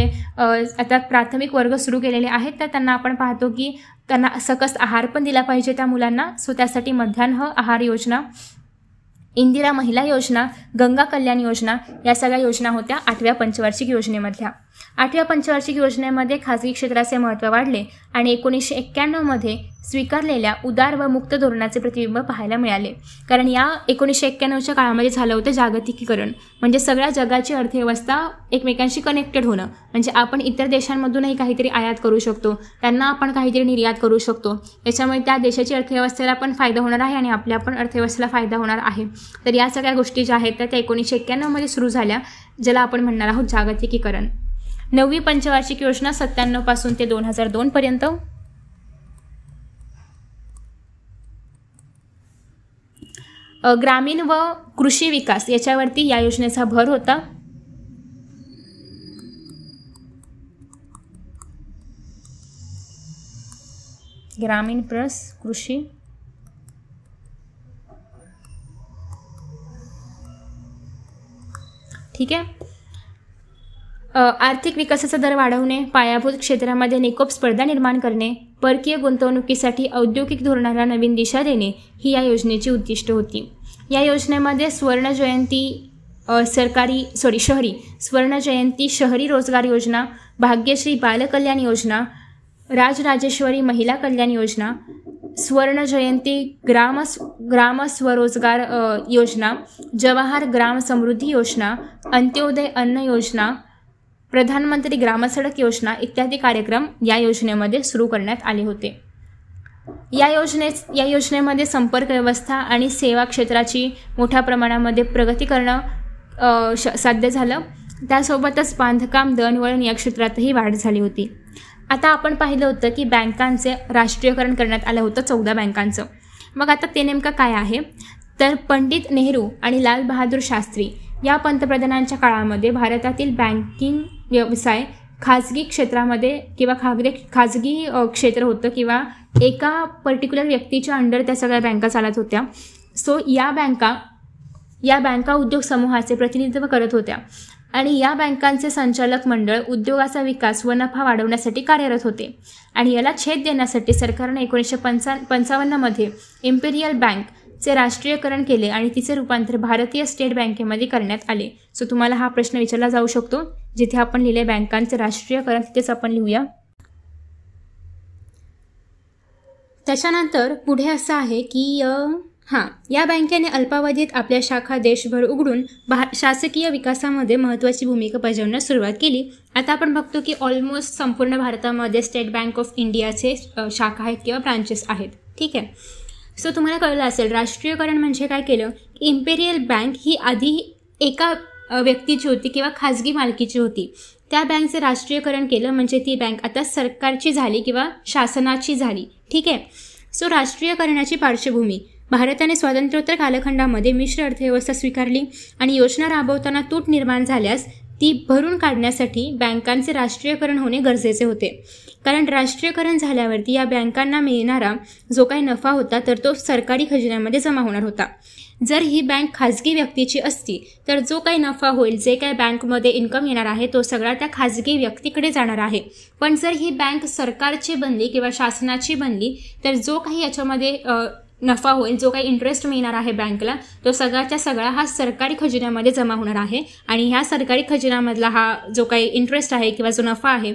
आता प्राथमिक वर्ग सुरू केलेले आहेत तर त्यांना आपण पाहतो की त्यांना सकस आहार पण दिला पाहिजे त्या मुलांना, सो त्यासाठी मध्यान्ह आहार योजना, इंदिरा महिला योजना, गंगा कल्याण योजना, या सगळ्या योजना होत्या 8व्या पंचवार्षिक योजनेमधल्या. 8व्या पंचवार्षिक योजनेमध्ये खाजगी क्षेत्राचे महत्त्व वाढले आणि 1991 मध्ये स्वीकारलेल्या उदार व मुक्त धोरणाचे प्रतिबिंब पाहायला मिळाले. कारण या 1991च्या काळामध्ये झालं होतं जागतिकीकरण, म्हणजे सगळ्या जगाची अर्थव्यवस्था एकमेकांशी कनेक्टेड होणं. म्हणजे आपण इतर देशांमधूनही काहीतरी आयात करू शकतो, त्यांना आपण काहीतरी निर्यात करू शकतो, याच्यामुळे त्या देशाची अर्थव्यवस्थेला पण फायदा होणार आहे आणि आपल्या पण अर्थव्यवस्थेला फायदा होणार आहे. तर या सगळ्या गोष्टी ज्या आहेत त्या 1991 मध्ये सुरू झाल्या, ज्याला आपण म्हणणार आहोत जागतिकीकरण. 9वी पंचवार्षिक योजना 97 पासून ते 2002 पर्यंत. ग्रामीण व कृषी विकास याच्यावरती या योजनेचा भर होता. ग्रामीण प्लस कृषी. ठीक आहे. आर्थिक विकासाचा दर वाढवणे, पायाभूत क्षेत्रामध्ये निकोप स्पर्धा निर्माण करणे, परकीय गुंतवणुकीसाठी औद्योगिक धोरणाला नवीन दिशा देणे ही या योजनेची उद्दिष्ट होती. या योजनेमध्ये शहरी शहरी रोजगार योजना, भाग्यश्री बालकल्याण योजना, राजराजेश्वरी महिला कल्याण योजना, स्वर्ण जयंती ग्राम स्वरोजगार योजना, जवाहर ग्राम समृद्धी योजना, अंत्योदय अन्न योजना, प्रधानमंत्री ग्रामसडक योजना इत्यादी कार्यक्रम या योजनेमध्ये सुरू करण्यात आले होते. या योजनेमध्ये संपर्क व्यवस्था आणि सेवा क्षेत्राची मोठ्या प्रमाणामध्ये प्रगती करणं साध्य झालं. त्यासोबतच बांधकाम, दळणवळण या क्षेत्रातही वाढ झाली होती. आता आपण पाहिलं होतं की बँकांचे राष्ट्रीयकरण करण्यात आलं होतं 14 बँकांचं. मग आता ते नेमकं काय आहे तर पंडित नेहरू आणि लाल बहादूर शास्त्री या पंतप्रधानांच्या काळामध्ये भारतातील बँकिंग व्यवसाय खाजगी क्षेत्रामध्ये किंवा खाजगी क्षेत्र होतं किंवा एका पर्टिक्युलर व्यक्तीच्या अंडर त्या सगळ्या बँका चालत होत्या. सो या बँका उद्योग समूहाचे प्रतिनिधित्व करत होत्या आणि या बँकांचे संचालक मंडळ उद्योगाचा विकास व नफा वाढवण्यासाठी कार्यरत होते. आणि याला छेद देण्यासाठी सरकारने 1955 मध्ये इम्पेरियल बँकचे राष्ट्रीयकरण केले आणि तिचे रूपांतर भारतीय स्टेट बँकेमध्ये करण्यात आले. सो तुम्हाला हा प्रश्न विचारला जाऊ शकतो, जिथे आपण लिहिले बँकांचे राष्ट्रीयकरण तिथेच आपण लिहूया. त्याच्यानंतर पुढे असं आहे की या बँकेने अल्पावधीत आपल्या शाखा देशभर उघडून शासकीय विकासामध्ये महत्त्वाची भूमिका बजावण्यास सुरुवात केली. आता आपण बघतो की ऑलमोस्ट संपूर्ण भारतामध्ये स्टेट बँक ऑफ इंडियाचे शाखा आहेत किंवा ब्रांचेस आहेत. ठीक आहे. सो तुम्हाला कळलं असेल राष्ट्रीयकरण म्हणजे काय केलं की इम्पेरियल बँक ही आधी एका व्यक्तीची होती किंवा खाजगी मालकीची होती. त्या बँकचे राष्ट्रीयकरण केलं म्हणजे ती बँक आता सरकारची झाली किंवा शासनाची झाली. ठीक आहे. सो राष्ट्रीयकरणाची पार्श्वभूमी: भारताने स्वातंत्र्योत्तर कालखंडामध्ये मिश्र अर्थव्यवस्था स्वीकारली आणि योजना राबवताना तूट निर्माण झाल्यास ती भरून काढण्यासाठी बँकांचे राष्ट्रीयकरण होणे गरजेचे होते. कारण राष्ट्रीयकरण झाल्यावरती या बँकांना मिळणारा जो काही नफा होता तर तो सरकारी खजिन्यामध्ये जमा होणार होता. जर ही बँक खाजगी व्यक्तीची असती तर जो काही नफा होईल, जे काही बँकमध्ये इन्कम येणार आहे तो सगळा त्या खाजगी व्यक्तीकडे जाणार आहे. पण जर ही बँक सरकारची बनली किंवा शासनाची बनली तर जो काही याच्यामध्ये नफा होईल, जो काही इंटरेस्ट मिळणार आहे बँकला, तो सगळ्याच्या सगळा हा सरकारी खजिन्यामध्ये जमा होणार आहे. आणि ह्या सरकारी खजिन्यामधला हा जो काही इंटरेस्ट आहे किंवा जो नफा आहे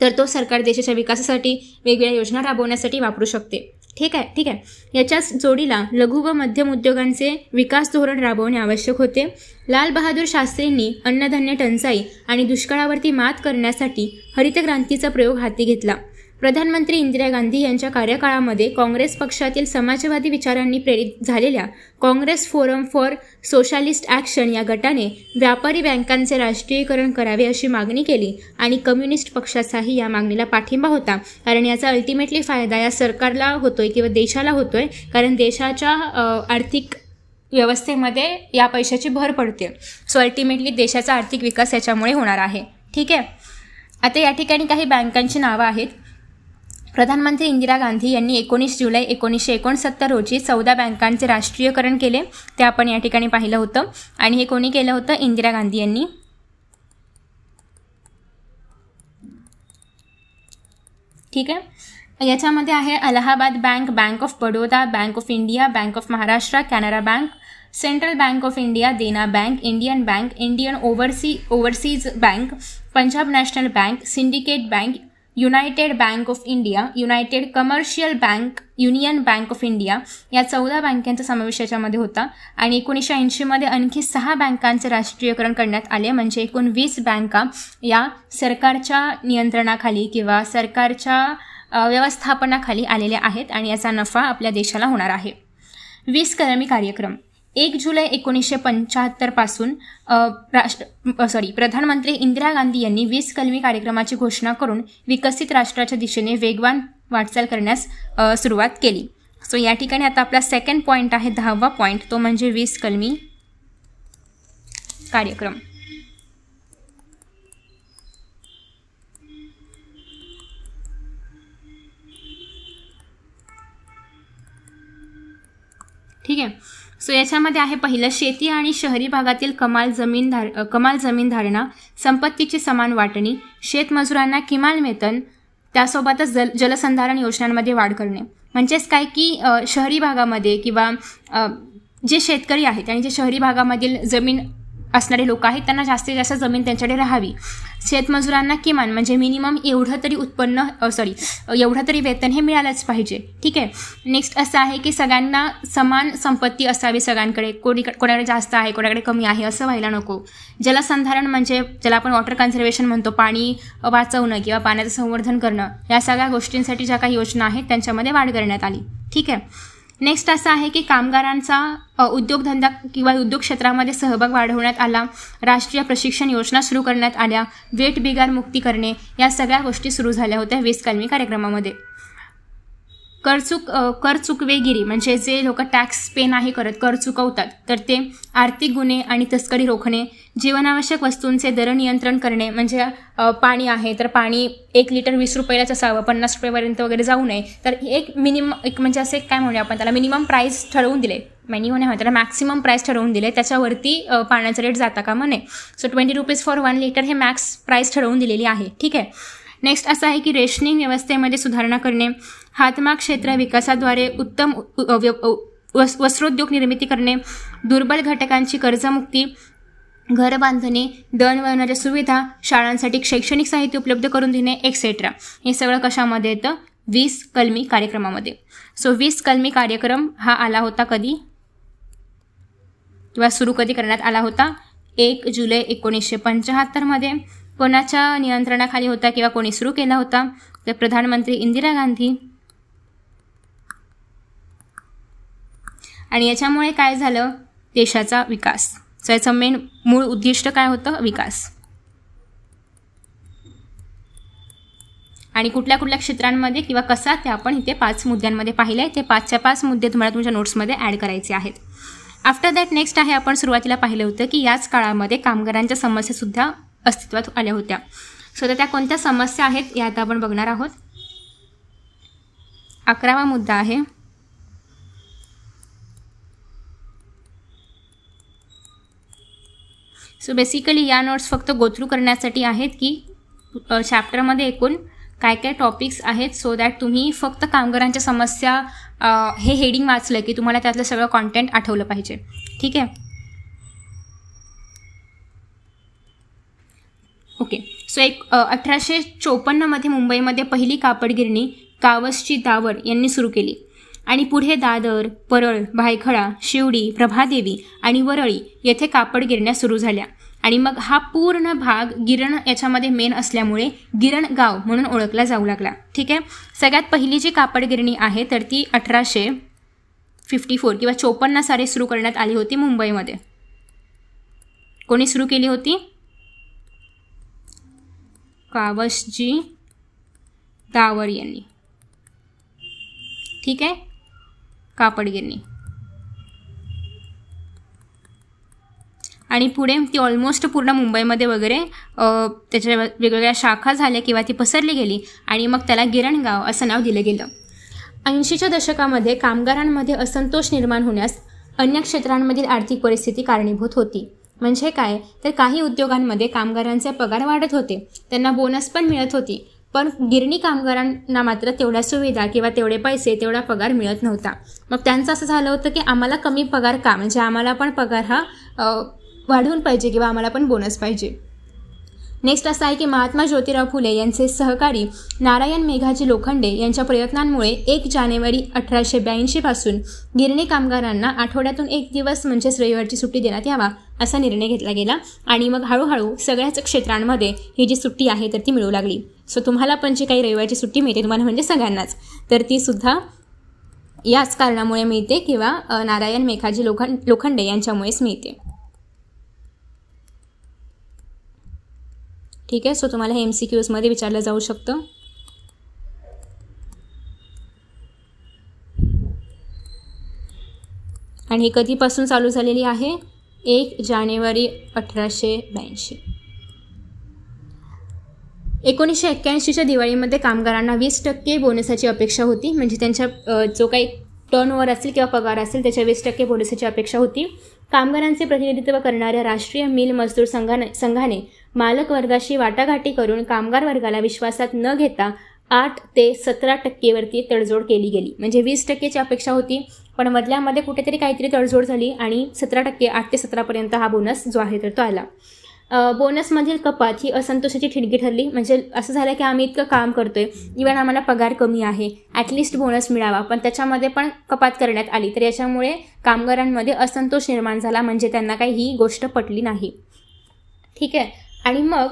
तर तो सरकार देशाच्या विकासासाठी वेगवेगळ्या योजना राबवण्यासाठी वापरू शकते. ठीक आहे. याच्याच जोडीला लघु व मध्यम उद्योगांचे विकास धोरण राबवणे आवश्यक होते. लाल बहादूर शास्त्रींनी अन्नधान्य टंचाई आणि दुष्काळावरती मात करण्यासाठी हरित क्रांतीचा प्रयोग हाती घेतला. प्रधानमंत्री इंदिरा गांधी यांच्या कार्यकाळामध्ये काँग्रेस पक्षातील समाजवादी विचारांनी प्रेरित झालेल्या Congress forum for socialist action या गटाने व्यापारी बँकांचे राष्ट्रीयकरण करावे अशी मागणी केली आणि कम्युनिस्ट पक्षाचाही या मागणीला पाठिंबा होता. कारण याचा अल्टिमेटली फायदा या सरकारला होतोय किंवा देशाला होतोय, कारण देशाच्या आर्थिक व्यवस्थेमध्ये या पैशाची भर पडते. सो अल्टिमेटली देशाचा आर्थिक विकास याच्यामुळे होणार आहे. ठीक आहे. आता या ठिकाणी काही बँकांची नावं आहेत. प्रधानमंत्री इंदिरा गांधी यांनी 19 जुलै 1969 रोजी 14 बँकांचे राष्ट्रीयकरण केले. ते आपण या ठिकाणी पाहिलं होतं. आणि हे कोणी केलं होतं? इंदिरा गांधी यांनी. ठीक आहे. याच्यामध्ये आहे Allahabad bank, bank of Baroda, bank of India, bank of Maharashtra, Canara bank, central bank of India, Dena bank, Indian bank, Indian overseas bank, Punjab national bank, syndicate bank, United bank of India, United commercial bank, union bank of India या 14 बँकांचा समावेश याच्यामध्ये होता. आणि 1980मध्ये आणखी 6 बँकांचे राष्ट्रीयकरण करण्यात आले. म्हणजे एकूण 20 बँका या सरकारच्या नियंत्रणाखाली किंवा सरकारच्या व्यवस्थापनाखाली आलेल्या आहेत आणि याचा नफा आपल्या देशाला होणार आहे. 20 कलमी कार्यक्रम. 1 जुलै 1975 पासून प्रधानमंत्री इंदिरा गांधी यांनी 20 कलमी कार्यक्रमाची घोषणा करून विकसित राष्ट्राच्या दिशेने वेगवान वाटचाल करण्यास सुरुवात केली. सो या ठिकाणी आता आपला सेकंड पॉईंट आहे, 10वा पॉईंट, तो म्हणजे 20 कलमी कार्यक्रम. ठीक आहे. सो याच्यामध्ये आहे पहिलं, शेती आणि शहरी भागातील कमाल जमीन धारणा, संपत्तीची समान वाटणी, शेतमजुरांना किमान वेतन, त्यासोबतच जलसंधारण योजनांमध्ये वाढ करणे. म्हणजेच काय की शहरी भागामध्ये किंवा जे शेतकरी आहेत आणि जे शहरी भागामधील जमीन असणारे लोक आहेत त्यांना जास्तीत जास्त जमीन त्यांच्याकडे राहावी. शेतमजुरांना किमान म्हणजे मिनिमम एवढं तरी वेतन हे मिळालंच पाहिजे. ठीक आहे. नेक्स्ट असं आहे की सगळ्यांना समान संपत्ती असावी, सगळ्यांकडे कोणाकडे जास्त आहे कोणाकडे कमी आहे असं व्हायला नको. जलसंधारण म्हणजे ज्याला आपण वॉटर कन्झर्वेशन म्हणतो, पाणी वाचवणं किंवा पाण्याचं संवर्धन करणं, या सगळ्या गोष्टींसाठी ज्या काही योजना आहेत त्यांच्यामध्ये वाढ करण्यात आली. ठीक आहे. नेक्स्ट असं आहे की कामगारांचा उद्योगधंदा किंवा उद्योग क्षेत्रामध्ये सहभाग वाढवण्यात आला. राष्ट्रीय प्रशिक्षण योजना सुरू करण्यात आल्या. वेठ बिगार मुक्ती करणे, या सगळ्या गोष्टी सुरू झाल्या होत्या 20 कलमी कार्यक्रमामध्ये. कर चुकवेगिरी म्हणजे जे लोक टॅक्स पे नाही करत, कर चुकवतात, तर ते आर्थिक गुन्हे आणि तस्करी रोखणे. जीवनावश्यक वस्तूंचे दर नियंत्रण करणे, म्हणजे पाणी आहे तर पाणी 1 लिटर 20 रुपयालाच असावं, 50 रुपयापर्यंत वगैरे जाऊ नये. तर एक म्हणजे असे काय म्हणूया आपण त्याला, मिनिमम प्राईस ठरवून दिले, त्याला मॅक्सिमम प्राईस ठरवून दिले, त्याच्यावरती पाण्याचा रेट जाता कामा नये. सो 20 रुपीज फॉर 1 लिटर हे मॅक्स प्राईस ठरवून दिलेली आहे. ठीक आहे. नेक्स्ट असं आहे की रेशनिंग व्यवस्थेमध्ये सुधारणा करणे, हातमाग क्षेत्र विकासाद्वारे उत्तम वस्त्रोद्योग निर्मिती करणे, दुर्बल घटकांची कर्जमुक्ती, घर बांधणे, दळणवळणाच्या सुविधा, शाळांसाठी शैक्षणिक साहित्य उपलब्ध करून देणे, एक्सेट्रा. हे सगळं कशामध्ये येतं? 20 कलमी कार्यक्रमामध्ये. सो 20 कलमी कार्यक्रम हा आला होता कधी किंवा सुरू कधी करण्यात आला होता? 1 जुलै 1975मध्ये. कोणाच्या नियंत्रणाखाली होता किंवा कोणी सुरू केला होता? तर प्रधानमंत्री इंदिरा गांधी. आणि याच्यामुळे काय झालं? देशाचा विकास. सो याचं मूळ उद्दिष्ट काय होतं? विकास. आणि कुठल्या कुठल्या क्षेत्रांमध्ये किंवा कसा ते आपण इथे 5 मुद्द्यांमध्ये पाहिले. ते 5च्या 5 मुद्दे तुम्हाला तुमच्या नोट्समध्ये ॲड करायचे आहेत. आफ्टर दॅट नेक्स्ट आहे, आपण सुरुवातीला पाहिलं होतं की याच काळामध्ये कामगारांच्या समस्यासुद्धा अस्तित्वात आल्या होत्या. सो तर त्या कोणत्या समस्या आहेत या आता आपण बघणार आहोत. 11वा मुद्दा आहे सो बेसिकली या नोट्स फक्त गोथ्रू करण्यासाठी आहेत की चॅप्टरमध्ये एकूण काय काय टॉपिक्स आहेत, सो दॅट तुम्ही फक्त कामगारांच्या समस्या हे हेडिंग वाचलं की तुम्हाला त्यातलं सगळं कॉन्टेंट आठवलं पाहिजे. ठीक आहे. ओके. सो 1854 मुंबईमध्ये पहिली कापड गिरणी कावसची दावर यांनी सुरू केली आणि पुढे दादर, परळ, भायखळा, शिवडी, प्रभादेवी आणि वरळी येथे कापड गिरण्या सुरू झाल्या. आणि मग हा पूर्ण भाग गिरण याच्यामध्ये मेन असल्यामुळे गिरण गाव म्हणून ओळखला जाऊ लागला. ठीक आहे. सगळ्यात पहिली जी कापड गिरणी आहे तर ती 1854 किंवा 54 साली सुरू करण्यात आली होती मुंबईमध्ये. कोणी सुरू केली होती? कावसजी दावर यांनी. ठीक आहे. कापड गिरणी आणि पुढे ती ऑलमोस्ट पूर्ण मुंबईमध्ये वगैरे त्याच्या वेगवेगळ्या शाखा झाल्या किंवा ती पसरली गेली आणि मग त्याला गिरणगाव असं नाव दिलं गेलं. 80च्या दशकामध्ये कामगारांमध्ये असंतोष निर्माण होण्यास अन्य क्षेत्रांमधील आर्थिक परिस्थिती कारणीभूत होती. म्हणजे काय तर काही उद्योगांमध्ये कामगारांचे पगार वाढत होते, त्यांना बोनस पण मिळत होती, पण गिरणी कामगारांना मात्र तेवढ्या सुविधा किंवा तेवढे पैसे तेवढा पगार मिळत नव्हता. मग त्यांचं असं झालं होतं की आम्हाला कमी पगार का, म्हणजे आम्हाला पण पगार हा वाढवून पाहिजे किंवा आम्हाला पण बोनस पाहिजे. नेक्स्ट असं आहे की महात्मा ज्योतिराव फुले यांचे सहकारी नारायण मेघाजी लोखंडे यांच्या प्रयत्नांमुळे 1 जानेवारी 1882 पासून गिरणी कामगारांना आठवड्यातून 1 दिवस म्हणजेच रविवारची सुट्टी देण्यात यावा असा निर्णय घेतला गेला आणि मग हळूहळू सगळ्याच क्षेत्रांमध्ये ही जी सुट्टी आहे तर ती मिळू लागली. सो तुम्हाला पण जी काही रविवारची सुट्टी मिळते तुम्हाला म्हणजे सगळ्यांनाच, तर ती सुद्धा याच कारणामुळे मिळते किंवा नारायण मेघाजी लोखंडे यांच्यामुळेच मिळते. ठीक आहे. सो तुम्हाला हे MCQsमध्ये विचारलं जाऊ शकतं. आणि ही कधीपासून चालू झालेली आहे? 1 जानेवारी 1882. 1981च्या दिवाळीमध्ये कामगारांना 20% बोनसाची अपेक्षा होती. म्हणजे त्यांच्या जो काही टर्नओव्हर असेल किंवा पगार असेल त्याच्या 20% बोनसाची अपेक्षा होती. कामगारांचे प्रतिनिधित्व करणाऱ्या राष्ट्रीय मिल मजदूर संघाने मालक वर्गाशी वाटाघाटी करून कामगार वर्गाला विश्वासात न घेता 8 ते 17% तडजोड केली गेली. म्हणजे 20%ची अपेक्षा होती, पण मधल्यामध्ये कुठेतरी काहीतरी तडजोड झाली आणि 17%, 8 ते 17% हा बोनस जो आहे तर तो आला. बोनसमधील कपात ही असंतोषाची ठिणगी ठरली. म्हणजे असं झालं की आम्ही इतकं काम करतोय, इव्हन आम्हाला पगार कमी आहे, ॲटलिस्ट बोनस मिळावा, पण त्याच्यामध्ये पण कपात करण्यात आली. तर याच्यामुळे कामगारांमध्ये असंतोष निर्माण झाला, म्हणजे त्यांना काही ही गोष्ट पटली नाही. ठीक आहे. आणि मग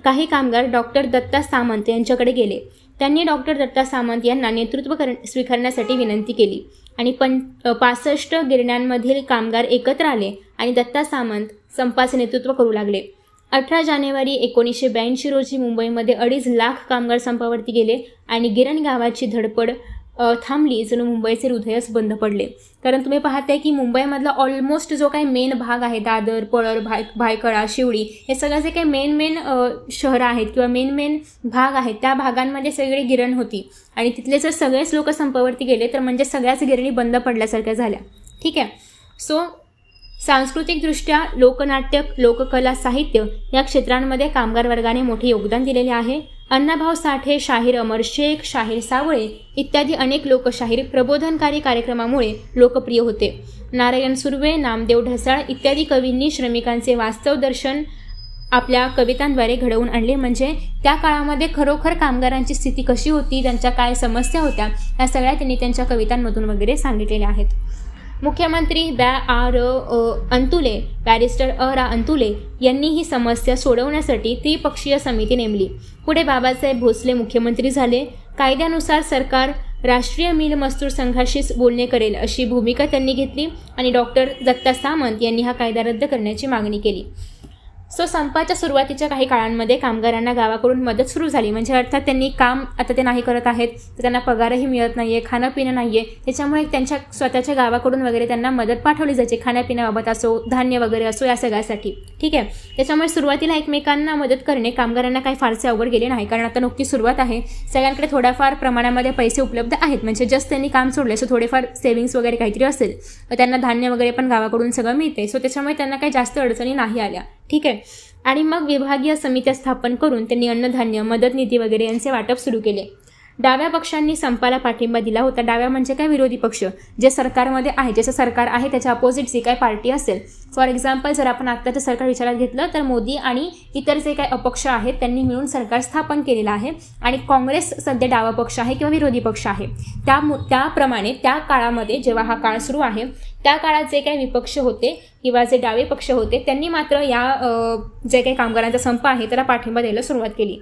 काही कामगार डॉक्टर दत्ता सामंत यांच्याकडे गेले. त्यांनी डॉक्टर दत्ता सामंत यांना नेतृत्व स्वीकारण्यासाठी विनंती केली आणि 65 गिरण्यांमधील कामगार एकत्र आले आणि दत्ता सामंत संपाचे नेतृत्व करू लागले. 18 जानेवारी 1982 रोजी मुंबईमध्ये 2.5 लाख कामगार संपावरती गेले आणि गिरण गावाची धडपड थांबली, जणू मुंबईचे हृदयच बंद पडले. कारण तुम्ही पाहताय की मुंबईमधला ऑलमोस्ट जो काही मेन भाग आहे, दादर, परळ, भायखळा, शिवडी, हे सगळं जे काही मेन शहरं आहेत किंवा मेन भाग आहेत त्या भागांमध्ये सगळी गिरण होती आणि तिथले जर सगळेच लोक संपावरती गेले तर म्हणजे सगळ्याच गिरणी बंद पडल्यासारख्या झाल्या. ठीक आहे. सो सांस्कृतिकदृष्ट्या लोकनाट्य, लोककला, साहित्य या क्षेत्रांमध्ये कामगार वर्गाने मोठे योगदान दिलेले आहे. अण्णाभाऊ साठे, शाहीर अमर शेख, शाहीर सावळे इत्यादी अनेक लोकशाहीर प्रबोधनकारी कार्यक्रमामुळे लोकप्रिय होते. नारायण सुर्वे, नामदेव ढसाळ इत्यादी कवींनी श्रमिकांचे वास्तव दर्शन आपल्या कवितांद्वारे घडवून आणले. म्हणजे त्या काळामध्ये खरोखर कामगारांची स्थिती कशी होती, त्यांच्या काय समस्या होत्या, या सगळ्या त्यांनी त्यांच्या कवितांमधून वगैरे सांगितलेल्या आहेत. मुख्यमंत्री अंतुले, बॅरिस्टर अंतुले यांनी ही समस्या सोडवण्यासाठी त्रिपक्षीय समिती नेमली. पुढे बाबासाहेब भोसले मुख्यमंत्री झाले. कायद्यानुसार सरकार राष्ट्रीय मिल मजदूर संघाशीच बोलणे करेल अशी भूमिका त्यांनी घेतली आणि डॉक्टर दत्ता सामंत यांनी हा कायदा रद्द करण्याची मागणी केली. सो संपाच्या सुरुवातीच्या काही काळांमध्ये कामगारांना गावाकडून मदत सुरू झाली, म्हणजे अर्थात त्यांनी काम आता ते नाही करत आहेत, तर त्यांना पगारही मिळत नाही आहे, खाणं पिणं नाही आहे, त्याच्यामुळे त्यांच्या स्वतःच्या गावाकडून वगैरे त्यांना मदत पाठवली जायची, खाण्यापिण्याबाबत असो, धान्य वगैरे असो, या सगळ्यासाठी. ठीक आहे. त्याच्यामुळे सुरुवातीला एकमेकांना मदत करणे कामगारांना काही फारसे अवघड गेले नाही, कारण आता नुकती सुरुवात आहे, सगळ्यांकडे थोड्याफार प्रमाणामध्ये पैसे उपलब्ध आहेत, म्हणजे जस्ट त्यांनी काम सोडले, सो थोडेफार सेव्हिंग्स वगैरे काहीतरी असेल, त्यांना धान्य वगैरे पण गावाकडून सगळं मिळते, सो त्याच्यामुळे त्यांना काही जास्त अडचणी नाही आल्या. ठीक आहे. आणि मग विभागीय समित्या स्थापन करून त्यांनी अन्नधान्य, मदत निधी वगैरे यांचे वाटप सुरू केले. डाव्या पक्षांनी संपाला पाठिंबा दिला होता. डाव्या म्हणजे काय, विरोधी पक्ष, जे सरकारमध्ये आहे, जसं सरकार आहे त्याच्या अपोजिट जी काय पार्टी असेल. फॉर एक्झाम्पल जर आपण आत्ताचं सरकार विचारात घेतलं तर मोदी आणि इतर जे काही अपक्ष आहेत त्यांनी मिळून सरकार स्थापन केलेलं आहे, आणि काँग्रेस सध्या डावा पक्ष आहे किंवा विरोधी पक्ष आहे. त्याप्रमाणे त्या काळामध्ये जेव्हा हा काळ सुरू आहे त्या काळात जे काही विपक्ष होते किंवा जे डावे पक्ष होते त्यांनी मात्र या जे काही कामगारांचा संप आहे त्याला पाठिंबा द्यायला सुरुवात केली.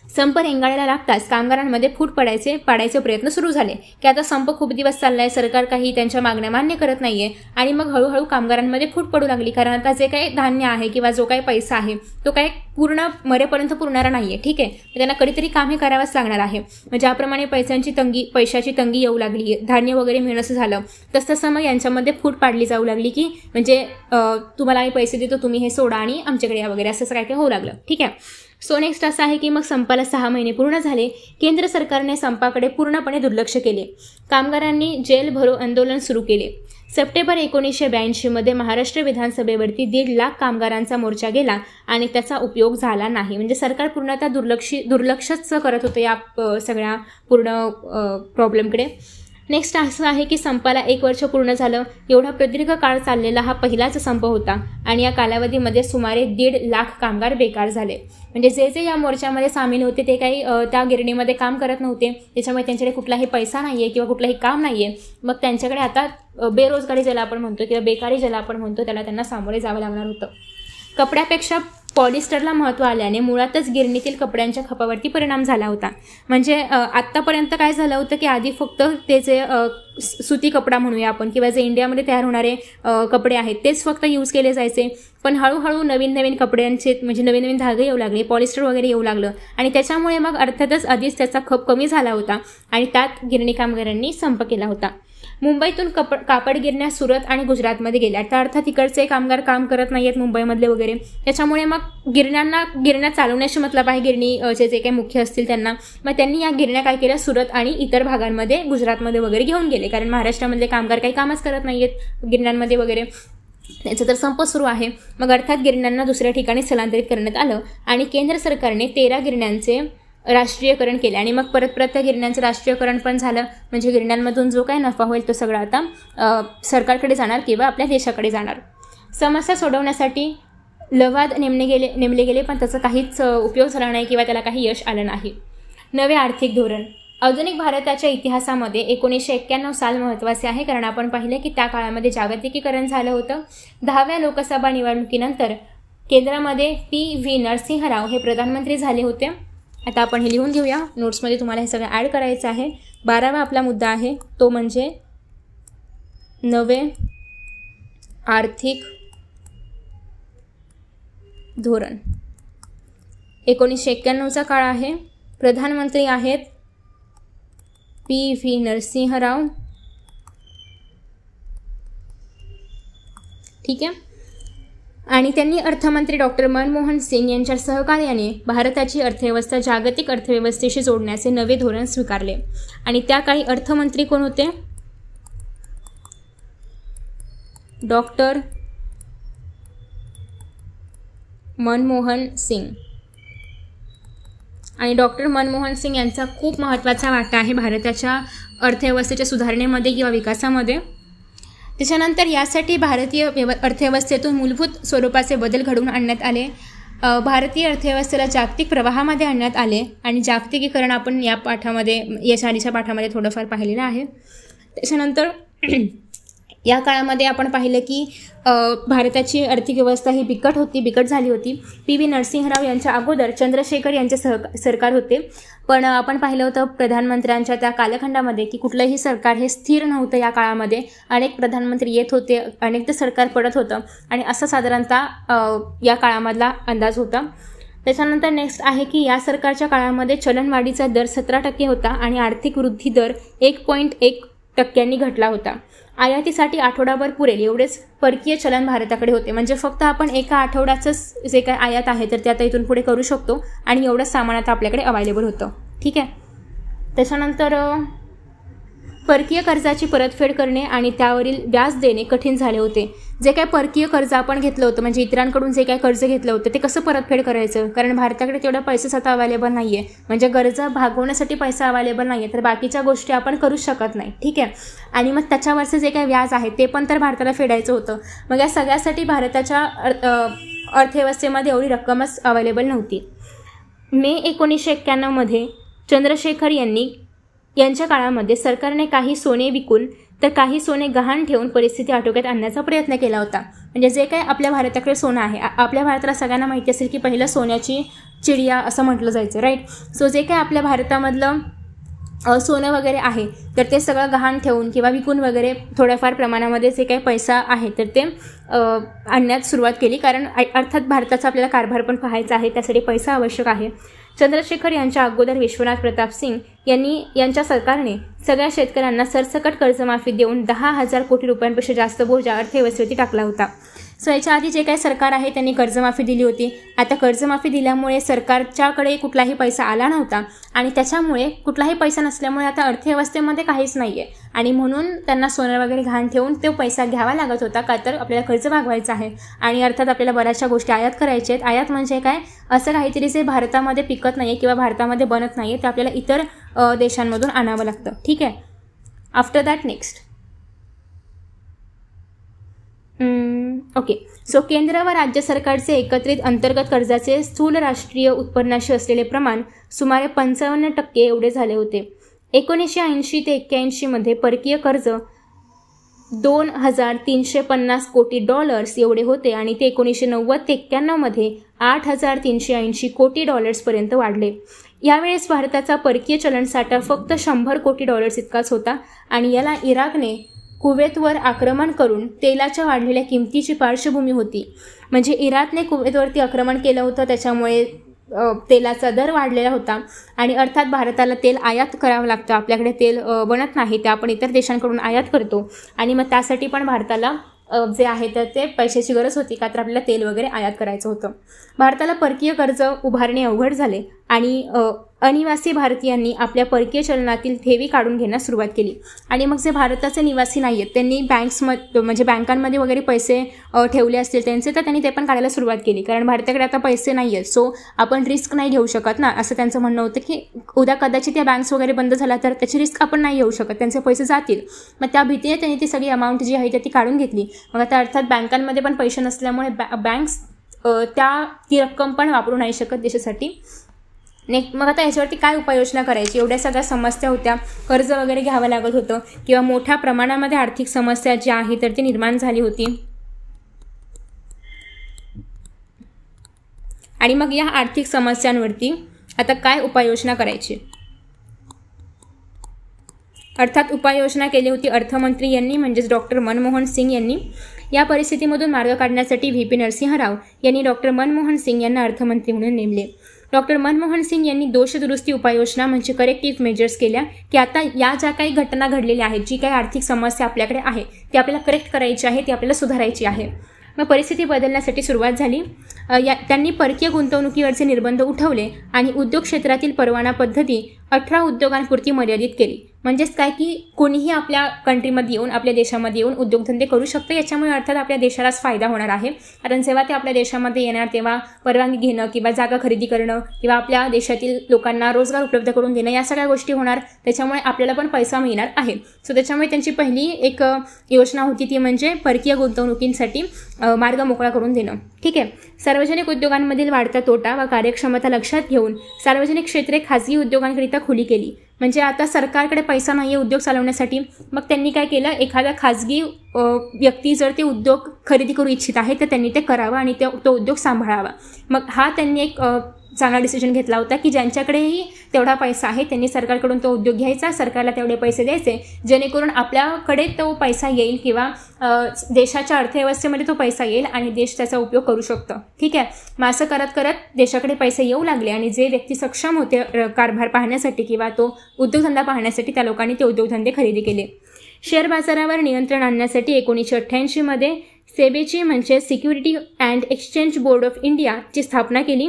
संप रेंगाळायला लागताच कामगारांमध्ये फूट पाडायचे प्रयत्न सुरू झाले की आता संप खूप दिवस चाललाय, सरकार काही त्यांच्या मागण्या मान्य करत नाहीये, आणि मग हळूहळू कामगारांमध्ये फूट पडू लागली, कारण आता जे काही धान्य आहे किंवा जो काही पैसा आहे तो काही पूर्ण मरेपर्यंत पुरणारा नाहीये. ठीक आहे. त्यांना कधीतरी काम हे करावंच लागणार आहे. ज्याप्रमाणे पैशाची तंगी येऊ लागली, धान्य वगैरे मिळणं झालं, तसं मग यांच्यामध्ये फूट पाडली जाऊ लागली की म्हणजे तुम्हाला आम्ही पैसे देतो, तुम्ही हे सोडा आणि आमच्याकडे या वगैरे असं काय काय होऊ लागलं. ठीक आहे. सो नेक्स्ट असं आहे की मग संपाला 6 महिने पूर्ण झाले. केंद्र सरकारने संपाकडे पूर्णपणे दुर्लक्ष केले. कामगारांनी जेल भरो आंदोलन सुरू केले. सप्टेंबर 1982 मध्ये महाराष्ट्र विधानसभेवरती 1.5 लाख कामगारांचा मोर्चा गेला आणि त्याचा उपयोग झाला नाही. म्हणजे सरकार पूर्णतः दुर्लक्षच करत होतं या सगळ्या पूर्ण प्रॉब्लेमकडे. नेक्स्ट असं आहे की संपाला 1 वर्ष पूर्ण झालं. एवढा प्रदीर्घ काळ चाललेला हा पहिलाच संप होता आणि या कालावधीमध्ये सुमारे 1.5 लाख कामगार बेकार झाले. म्हणजे जे या मोर्चामध्ये सामील होते ते काही त्या गिरणीमध्ये काम करत नव्हते, त्याच्यामुळे त्यांच्याकडे कुठलाही पैसा नाही आहे किंवा कुठलंही काम नाही आहे. मग त्यांच्याकडे आता बेरोजगारी ज्याला आपण म्हणतो किंवा बेकारी ज्याला आपण म्हणतो त्याला त्यांना सामोरे जावं लागणार होतं. कपड्यापेक्षा पॉलिस्टरला महत्त्व आल्याने मुळातच गिरणीतील कपड्यांच्या खपावरती परिणाम झाला होता. म्हणजे आत्तापर्यंत काय झालं होतं की आधी फक्त ते जे सुती कपडा म्हणूया आपण किंवा जे इंडियामध्ये तयार होणारे कपडे आहेत तेच फक्त यूज केले जायचे, पण हळूहळू नवीन कपड्यांचे म्हणजे नवीन धागे येऊ लागले, पॉलिस्टर वगैरे येऊ लागलं, आणि त्याच्यामुळे मग अर्थातच आधीच त्याचा खप कमी झाला होता आणि त्यात गिरणी कामगारांनी संप केला होता. मुंबईतून कापड गिरण्या सुरत आणि गुजरातमध्ये गेल्या. तर अर्थात तिकडचे कामगार काम करत नाही आहेत मुंबईमधले वगैरे, त्याच्यामुळे मग गिरण्या चालवण्याशी मतलब आहे गिरणी जे काही मुख्य असतील त्यांना. मग त्यांनी या गिरण्या काय केल्या, सुरत आणि इतर भागांमध्ये गुजरातमध्ये वगैरे घेऊन गेले, कारण महाराष्ट्रामधले कामगार काही कामच करत नाही आहेत गिरण्यांमध्ये वगैरे, त्याचा तर संप सुरू आहे. मग अर्थात गिरण्यांना दुसऱ्या ठिकाणी स्थलांतरित करण्यात आलं आणि केंद्र सरकारने 13 गिरण्यांचे राष्ट्रीयकरण केले आणि मग परत त्या गिरण्यांचं राष्ट्रीयकरण पण झालं. म्हणजे गिरण्यांमधून जो काही नफा होईल तो सगळा आता सरकारकडे जाणार किंवा आपल्या देशाकडे जाणार. समस्या सोडवण्यासाठी लवाद नेमले गेले पण त्याचा काहीच उपयोग झाला नाही किंवा त्याला काही यश आलं नाही. नवे आर्थिक धोरण. आधुनिक भारताच्या इतिहासामध्ये 1991 साल महत्त्वाचे आहे, कारण आपण पाहिलं की त्या काळामध्ये जागतिकीकरण झालं होतं. 10व्या लोकसभा निवडणुकीनंतर केंद्रामध्ये PV नरसिंह राव हे प्रधानमंत्री झाले होते. आता आपण हे लिहून घेऊया, नोट्समध्ये तुम्हाला हे सगळं ॲड करायचं आहे. 12वा आपला मुद्दा आहे तो म्हणजे नवे आर्थिक धोरण. 1991चा काळ आहे. प्रधानमंत्री आहेत PV नरसिंह राव. ठीक आहे. आणि त्यांनी अर्थमंत्री डॉक्टर मनमोहन सिंग यांच्या सहकार्याने भारताची अर्थव्यवस्था जागतिक अर्थव्यवस्थेशी जोडण्याचे नवे धोरण स्वीकारले. आणि त्या काळी अर्थमंत्री कोण होते? डॉक्टर मनमोहन सिंग. आणि डॉक्टर मनमोहन सिंग यांचा खूप महत्त्वाचा वाटा आहे भारताच्या अर्थव्यवस्थेच्या सुधारणेमध्ये किंवा विकासामध्ये. त्याच्यानंतर यासाठी भारतीय अर्थव्यवस्थेतून मूलभूत स्वरूपाचे बदल घडवून आणण्यात आले. भारतीय अर्थव्यवस्थेला जागतिक प्रवाहामध्ये आणण्यात आले आणि जागतिकीकरण आपण या आधीच्या पाठामध्ये थोडंफार पाहिलेलं आहे. त्याच्यानंतर या काळामध्ये आपण पाहिलं की भारताची आर्थिक व्यवस्था ही बिकट झाली होती. पी.व्ही. नरसिंहराव यांच्या अगोदर चंद्रशेखर यांचे सरकार होते. पण आपण पाहिलं होतं प्रधानमंत्र्यांच्या त्या कालखंडामध्ये की कुठलंही सरकार हे स्थिर नव्हतं. या काळामध्ये अनेक प्रधानमंत्री येत होते, अनेकदा सरकार पडत होतं आणि असा साधारणतः या काळामधला अंदाज होता. त्याच्यानंतर नेक्स्ट आहे की या सरकारच्या काळामध्ये चलनवाढीचा दर 17% होता आणि आर्थिक वृद्धी दर 1.1% घटला होता. आयातीसाठी आठवडाभर पुरेल एवढेच परकीय चलन भारताकडे होते. म्हणजे फक्त आपण एका आठवड्याचंच जे काय आयात आहे तर ते आता इथून पुढे करू शकतो आणि एवढंच सामान आता आपल्याकडे अवेलेबल होतं. ठीक आहे. त्याच्यानंतर परकीय कर्जाची परतफेड करणे आणि त्यावरील व्याज देणे कठीण झाले होते. जे काय परकीय कर्ज आपण घेतलं होतं म्हणजे इतरांकडून जे काय कर्ज घेतलं होतं ते कसं परतफेड करायचं, कारण भारताकडे तेवढा पैसेच आता अवेलेबल नाही आहे. म्हणजे गरजा भागवण्यासाठी पैसा अवेलेबल नाही आहे तर बाकीच्या गोष्टी आपण करू शकत नाही. ठीक आहे. आणि मग त्याच्यावरचं जे काही व्याज आहे ते पण तर भारताला फेडायचं होतं. मग या सगळ्यासाठी भारताच्या अर्थव्यवस्थेमध्ये एवढी रक्कमच अवेलेबल नव्हती. मे 1991 चंद्रशेखर यांच्या काळामध्ये सरकारने काही सोने विकून तर काही सोने गहाण ठेवून परिस्थिती आटोक्यात आणण्याचा प्रयत्न केला होता. म्हणजे जे काही आपल्या भारताकडे सोनं आहे, आपल्या भारताला सगळ्यांना माहिती असेल की पहिलं सोन्याची चिडिया असं म्हटलं जायचं, राईट. सो जे काही आपल्या भारतामधलं सोनं वगैरे आहे तर ते सगळं गहाण ठेवून किंवा विकून वगैरे थोड्याफार प्रमाणामध्ये जे काही पैसा आहे तर ते आणण्यास सुरुवात केली. कारण अर्थात भारताचा आपल्याला कारभार पण पाहायचा आहे, त्यासाठी पैसा आवश्यक आहे. चंद्रशेखर यांच्या अगोदर विश्वनाथ प्रताप सिंग यांच्या सरकारने सगळ्या शेतकऱ्यांना सरसकट कर्जमाफी देऊन 10,000 कोटी रुपयांपेक्षा जास्त बोजा अर्थव्यवस्थेवरती टाकला होता. सो याच्या आधी जे काही सरकार आहे त्यांनी कर्जमाफी दिली होती. आता कर्जमाफी दिल्यामुळे सरकारच्याकडे कुठलाही पैसा आला नव्हता आणि त्याच्यामुळे कुठलाही पैसा नसल्यामुळे आता अर्थव्यवस्थेमध्ये काहीच नाही आहे आणि म्हणून त्यांना सोनं वगैरे घाण ठेवून तो पैसा घ्यावा लागत होता. का तर आपल्याला कर्ज भागवायचं आहे आणि अर्थात आपल्याला बऱ्याचशा गोष्टी आयात करायच्या आहेत. आयात म्हणजे काय, असं काहीतरी जे भारतामध्ये पिकत नाही आहे किंवा भारतामध्ये बनत नाही आहे ते आपल्याला इतर देशांमधून आणावं लागतं. ठीक आहे. After that next okay. So केंद्र व राज्य सरकारचे एकत्रित अंतर्गत कर्जाचे स्थूल राष्ट्रीय उत्पन्नाशी असलेले प्रमाण सुमारे 55% एवढे झाले होते. 1980 ते 81 परकीय कर्ज $2,350 कोटी एवढे होते आणि ते 1990 ते 91 $8,380 कोटी पर्यंत वाढले. यावेळेस भारताचा परकीय चलनसाठा फक्त $100 कोटी इतकाच होता आणि याला इराकने कुवेतवर आक्रमण करून तेलाच्या वाढलेल्या किमतीची पार्श्वभूमी होती. म्हणजे इराकने कुवेतवरती आक्रमण केलं होतं, त्याच्यामुळे तेलाचा दर वाढलेला होता आणि अर्थात भारताला तेल आयात करावं लागतं. आपल्याकडे तेल बनत नाही, ते आपण इतर देशांकडून आयात करतो आणि मग त्यासाठी पण भारताला जे आहे तर ते पैशाची गरज होती, का तर आपल्याला तेल वगैरे आयात करायचं होतं. भारताला परकीय कर्ज उभारणे अवघड झाले आणि अनिवासी भारतीयांनी आपल्या परकीय चलनातील ठेवी काढून घेण्यास सुरुवात केली. आणि मग जे भारताचे निवासी नाही आहेत त्यांनी म्हणजे बँकांमध्ये वगैरे पैसे ठेवले असतील त्यांचे, तर त्यांनी ते पण काढायला सुरुवात केली. कारण भारताकडे आता पैसे नाही आहेत, सो आपण रिस्क नाही घेऊ शकत ना, असं त्यांचं म्हणणं होतं की उद्या कदाचित त्या बँक्स वगैरे बंद झाल्या तर त्याची रिस्क आपण नाही घेऊ शकत, त्यांचे पैसे जातील. मग त्या भीतीने त्यांनी ती सगळी अमाऊंट जी आहे ती काढून घेतली. मग आता अर्थात बँकांमध्ये पण पैसे नसल्यामुळे बँक्स ती रक्कम पण वापरू नाही शकत देशासाठी. मग आता याच्यावरती काय उपाययोजना करायची, एवढ्या सगळ्या समस्या होत्या, कर्ज वगैरे घ्यावं लागत होतं किंवा मोठ्या प्रमाणामध्ये आर्थिक समस्या जी आहे तर ती निर्माण झाली होती. आणि मग या आर्थिक समस्यांवरती आता काय उपाययोजना करायची, अर्थात उपाययोजना केली होती अर्थमंत्री यांनी, म्हणजेच डॉक्टर मनमोहन सिंग यांनी. या परिस्थितीमधून मार्ग काढण्यासाठी व्ही.पी. नरसिंहराव यांनी डॉक्टर मनमोहन सिंग यांना अर्थमंत्री म्हणून नेमले. डॉक्टर मनमोहन सिंग यांनी दोषदुरुस्ती उपाययोजना म्हणजे करेक्टिव्ह मेजर्स केल्या की आता या ज्या काही घटना घडलेल्या आहेत, जी काही आर्थिक समस्या आपल्याकडे आहे ती आपल्याला करेक्ट करायची आहे, ती आपल्याला सुधारायची आहे. मग परिस्थिती बदलण्यासाठी सुरुवात झाली. त्यांनी परकीय गुंतवणुकीवरचे निर्बंध उठवले आणि उद्योग क्षेत्रातील परवाना पद्धती 18 उद्योगांपुरती मर्यादित केली. म्हणजेच काय की कोणीही आपल्या कंट्रीमध्ये येऊन आपल्या देशामध्ये येऊन उद्योगधंदे करू शकतो. याच्यामुळे अर्थात आपल्या देशालाच फायदा होणार आहे. कारण जेव्हा ते आपल्या देशामध्ये येणार तेव्हा परवानगी घेणं किंवा जागा खरेदी करणं किंवा आपल्या देशातील लोकांना रोजगार उपलब्ध करून देणं या सगळ्या गोष्टी होणार, त्याच्यामुळे आपल्याला पण पैसा मिळणार आहे. सो त्याच्यामुळे त्यांची पहिली एक योजना होती ती म्हणजे परकीय गुंतवणुकींसाठी मार्ग मोकळा करून देणं. ठीक आहे. सार्वजनिक उद्योगांमधील वाढता तोटा व कार्यक्षमता लक्षात घेऊन सार्वजनिक क्षेत्रे खाजगी उद्योगांकरिता खुली केली. म्हणजे आता सरकारकडे पैसा नाही आहे उद्योग चालवण्यासाठी, मग त्यांनी काय केलं, एखादा खाजगी व्यक्ती जर ते उद्योग खरेदी करू इच्छित आहे तर त्यांनी ते करावं आणि तो उद्योग सांभाळावा. मग हा त्यांनी एक चांगला डिसिजन घेतला होता की ज्यांच्याकडेही तेवढा पैसा आहे त्यांनी सरकारकडून तो उद्योग घ्यायचा, सरकारला तेवढे पैसे द्यायचे, जेणेकरून आपल्याकडे तो पैसा येईल किंवा देशाच्या अर्थव्यवस्थेमध्ये तो पैसा येईल आणि देश त्याचा उपयोग करू शकतो. ठीक आहे. मग असं करत करत देशाकडे पैसे येऊ लागले आणि जे व्यक्ती सक्षम होते कारभार पाहण्यासाठी किंवा तो उद्योगधंदा पाहण्यासाठी त्या लोकांनी ते उद्योगधंदे खरेदी केले. शेअर बाजारावर नियंत्रण आणण्यासाठी 1988 सेबीची म्हणजे security and exchange board of इंडियाची स्थापना केली.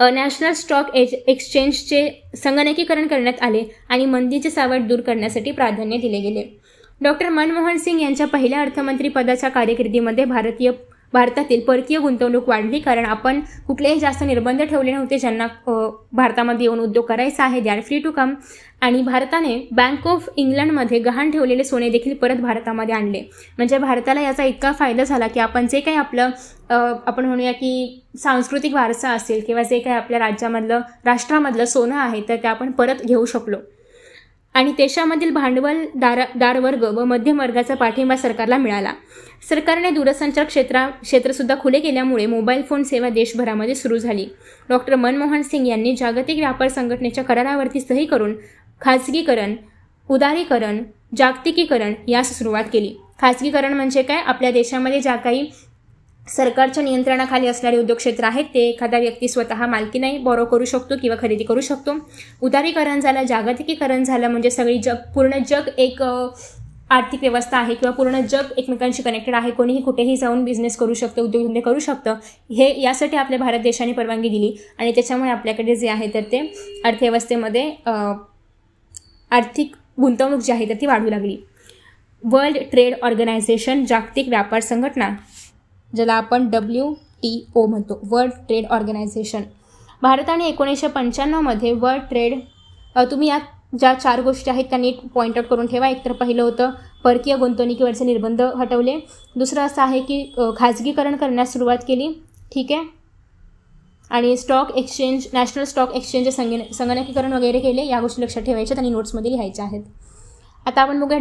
नॅशनल स्टॉक एक्सचेंजचे संगणकीकरण करण्यात आले आणि मंदीचे सावट दूर करण्यासाठी प्राधान्य दिले गेले. डॉक्टर मनमोहन सिंग यांच्या पहिल्या अर्थमंत्री पदाच्या कारकिर्दीमध्ये भारतातील परकीय गुंतवणूक वाढली, कारण आपण कुठलेही जास्त निर्बंध ठेवले नव्हते. ज्यांना भारतामध्ये येऊन उद्योग करायचा आहे they are free to come. आणि भारताने बँक ऑफ इंग्लंडमध्ये गहाण ठेवलेले सोने देखील परत भारतामध्ये आणले. म्हणजे भारताला याचा इतका फायदा झाला की आपण जे काही आपलं आपण म्हणूया की सांस्कृतिक वारसा असेल किंवा जे काही आपल्या राष्ट्रामधलं सोनं आहे तर ते आपण परत घेऊ शकलो. आणि देशामधील भांडवलदार वर्ग व मध्यम वर्गाचा पाठिंबा सरकारला मिळाला. सरकारने दूरसंचार क्षेत्रसुद्धा खुले केल्यामुळे मोबाईल फोन सेवा देशभरामध्ये सुरू झाली. डॉक्टर मनमोहन सिंग यांनी जागतिक व्यापार संघटनेच्या करारावरती सही करून खाजगीकरण, उदारीकरण, जागतिकीकरण यास सुरुवात केली. खाजगीकरण म्हणजे काय, आपल्या देशामध्ये ज्या काही सरकारच्या नियंत्रणाखाली असणारे उद्योग क्षेत्र आहेत ते एखादा व्यक्ती स्वतः मालकीने बॉरो करू शकतो किंवा खरेदी करू शकतो. उदारीकरण झालं, जागतिकीकरण झालं म्हणजे पूर्ण जग एक आर्थिक व्यवस्था आहे किंवा पूर्ण जग एकमेकांशी कनेक्टेड आहे. कोणीही कुठेही जाऊन बिझनेस करू शकतं, उद्योगधंदे करू शकतं. हे यासाठी आपल्या भारत देशाने परवानगी दिली आणि त्याच्यामुळे आपल्याकडे जे आहे तर ते अर्थव्यवस्थेमध्ये आर्थिक गुंतवणूक जी आहे तर ती वाढू लागली. वर्ल्ड ट्रेड ऑर्गनायझेशन, जागतिक व्यापार संघटना, ज्याला आपण WTO म्हणतो, वर्ल्ड ट्रेड ऑर्गनायझेशन. भारताने 1995 वर्ल्ड ट्रेड, तुम्ही यात ज्या 4 गोष्टी आहेत त्या नीट पॉईंट आउट करून ठेवा. एक तर पहिलं होतं परकीय गुंतवणुकीवरचे निर्बंध हटवले. दुसरं असं आहे की खाजगीकरण करण्यास सुरुवात केली. ठीक आहे. आणि नॅशनल स्टॉक एक्सचेंजचे संगणकीकरण वगैरे केले. या गोष्टी लक्षात ठेवायच्यात आणि नोट्समध्ये लिहायच्या आहेत. आता आपण बघूया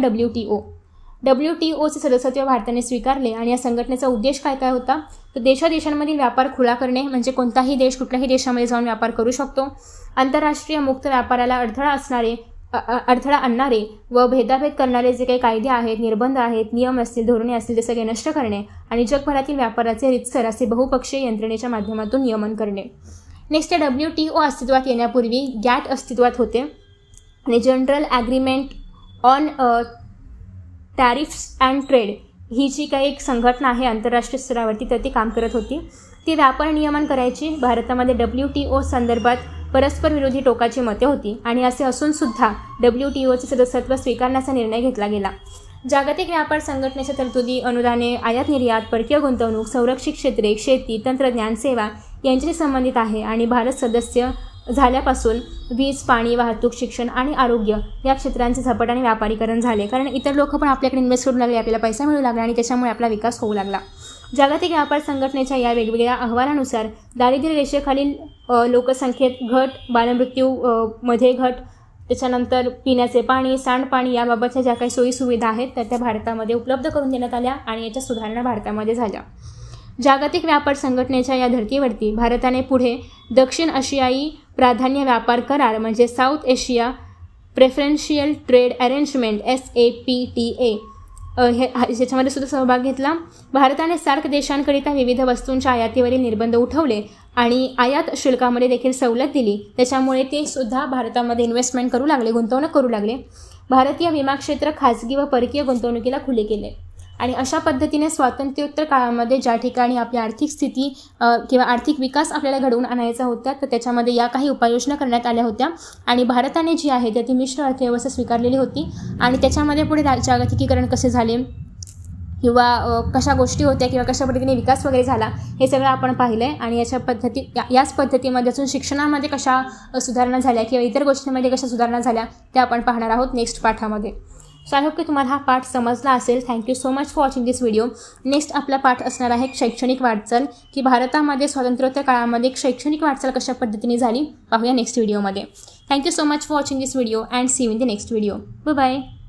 WTOचे सदस्यत्व भारताने स्वीकारले आणि या संघटनेचा उद्देश काय काय होता, तर देशांमधील व्यापार खुला करणे, म्हणजे कोणताही देश कुठल्याही देशामध्ये जाऊन व्यापार करू शकतो. आंतरराष्ट्रीय मुक्त व्यापाराला अडथळा आणणारे व भेदाभेद करणारे जे काही कायदे आहेत, निर्बंध आहेत, नियम असतील, धोरणे असतील ते सगळे नष्ट करणे आणि जगभरातील व्यापाराचे रितसर असे बहुपक्षीय यंत्रणेच्या माध्यमातून नियमन करणे. नेक्स्ट, WTO अस्तित्वात येण्यापूर्वी GATT अस्तित्वात होते आणि general agreement on tariffs and trade ही जी काही एक संघटना आहे आंतरराष्ट्रीय स्तरावरती तर ती काम करत होती. ती व्यापार नियमन करायची. भारतामध्ये WTO संदर्भात परस्पर विरोधी टोकाची मते होती आणि असे असूनसुद्धा WTOचे सदस्यत्व स्वीकारण्याचा निर्णय घेतला गेला. जागतिक व्यापार संघटनेच्या तरतुदी, अनुदाने, आयात निर्यात, परकीय गुंतवणूक, संरक्षित क्षेत्रे, शेती, तंत्रज्ञान, सेवा यांच्याशी संबंधित आहे आणि भारत सदस्य झाल्यापासून वीज, पाणी, वाहतूक, शिक्षण आणि आरोग्य या क्षेत्रांचे झपाट्याने व्यापारीकरण झाले. कारण इतर लोक पण आपल्याकडे इन्व्हेस्ट करू लागले, आपल्याला पैसा मिळू लागला आणि त्याच्यामुळे आपला विकास होऊ लागला. जागतिक व्यापार संघटनेच्या या वेगवेगळ्या अहवालानुसार दारिद्र्य रेषेखालील लोकसंख्येत घट, बालमृत्यू मध्ये घट, त्याच्यानंतर पिण्याचे पाणी, सांडपाणी याबाबतच्या ज्या काही सोयीसुविधा आहेत तर त्या भारतामध्ये उपलब्ध करून देण्यात आल्या आणि याच्या सुधारणा भारतामध्ये झाल्या. जागतिक व्यापार संघटनेच्या या धर्तीवरती भारताने पुढे दक्षिण आशियाई प्राधान्य व्यापार करार म्हणजे south Asia preferential trade arrangement SAPTA ह्याच्यामध्ये सुद्धा सहभाग घेतला. भारताने सार्क देशांकरिता विविध वस्तूंच्या आयातीवरील निर्बंध उठवले आणि आयात शुल्कामध्ये देखील सवलत दिली. त्याच्यामुळे ते सुद्धा भारतामध्ये इन्व्हेस्टमेंट करू लागले, गुंतवणूक करू लागले. भारतीय विमा क्षेत्र खाजगी व परकीय गुंतवणुकीला खुले केले आणि अशा पद्धतीने स्वातंत्र्योत्तर काळामध्ये ज्या ठिकाणी आपली आर्थिक स्थिती किंवा आर्थिक विकास आपल्याला घडवून आणायचा होता तर त्याच्यामध्ये या काही उपाययोजना करण्यात आल्या होत्या आणि भारताने जी आहे तर ती मिश्र अर्थव्यवस्था स्वीकारलेली होती आणि त्याच्यामध्ये पुढे जागतिकीकरण कसे झाले किंवा कशा गोष्टी होत्या किंवा कशा पद्धतीने विकास वगैरे झाला हे सगळं आपण पाहिलं आहे आणि याच पद्धतीमध्ये अजून शिक्षणामध्ये कशा सुधारणा झाल्या किंवा इतर गोष्टींमध्ये कशा सुधारणा झाल्या त्या आपण पाहणार आहोत नेक्स्ट पाठामध्ये. सो आय होप की तुम्हाला हा पाठ समजला असेल. Thank you so much for watching this video. Next आपला पाठ असणार आहे शैक्षणिक वाटचाल, की भारतामध्ये स्वातंत्र्योत्तर काळामध्ये शैक्षणिक वाटचाल कशा पद्धतीने झाली पाहूया नेक्स्ट व्हिडिओमध्ये. Thank you so much for watching this video and see you in the next video. Bye bye.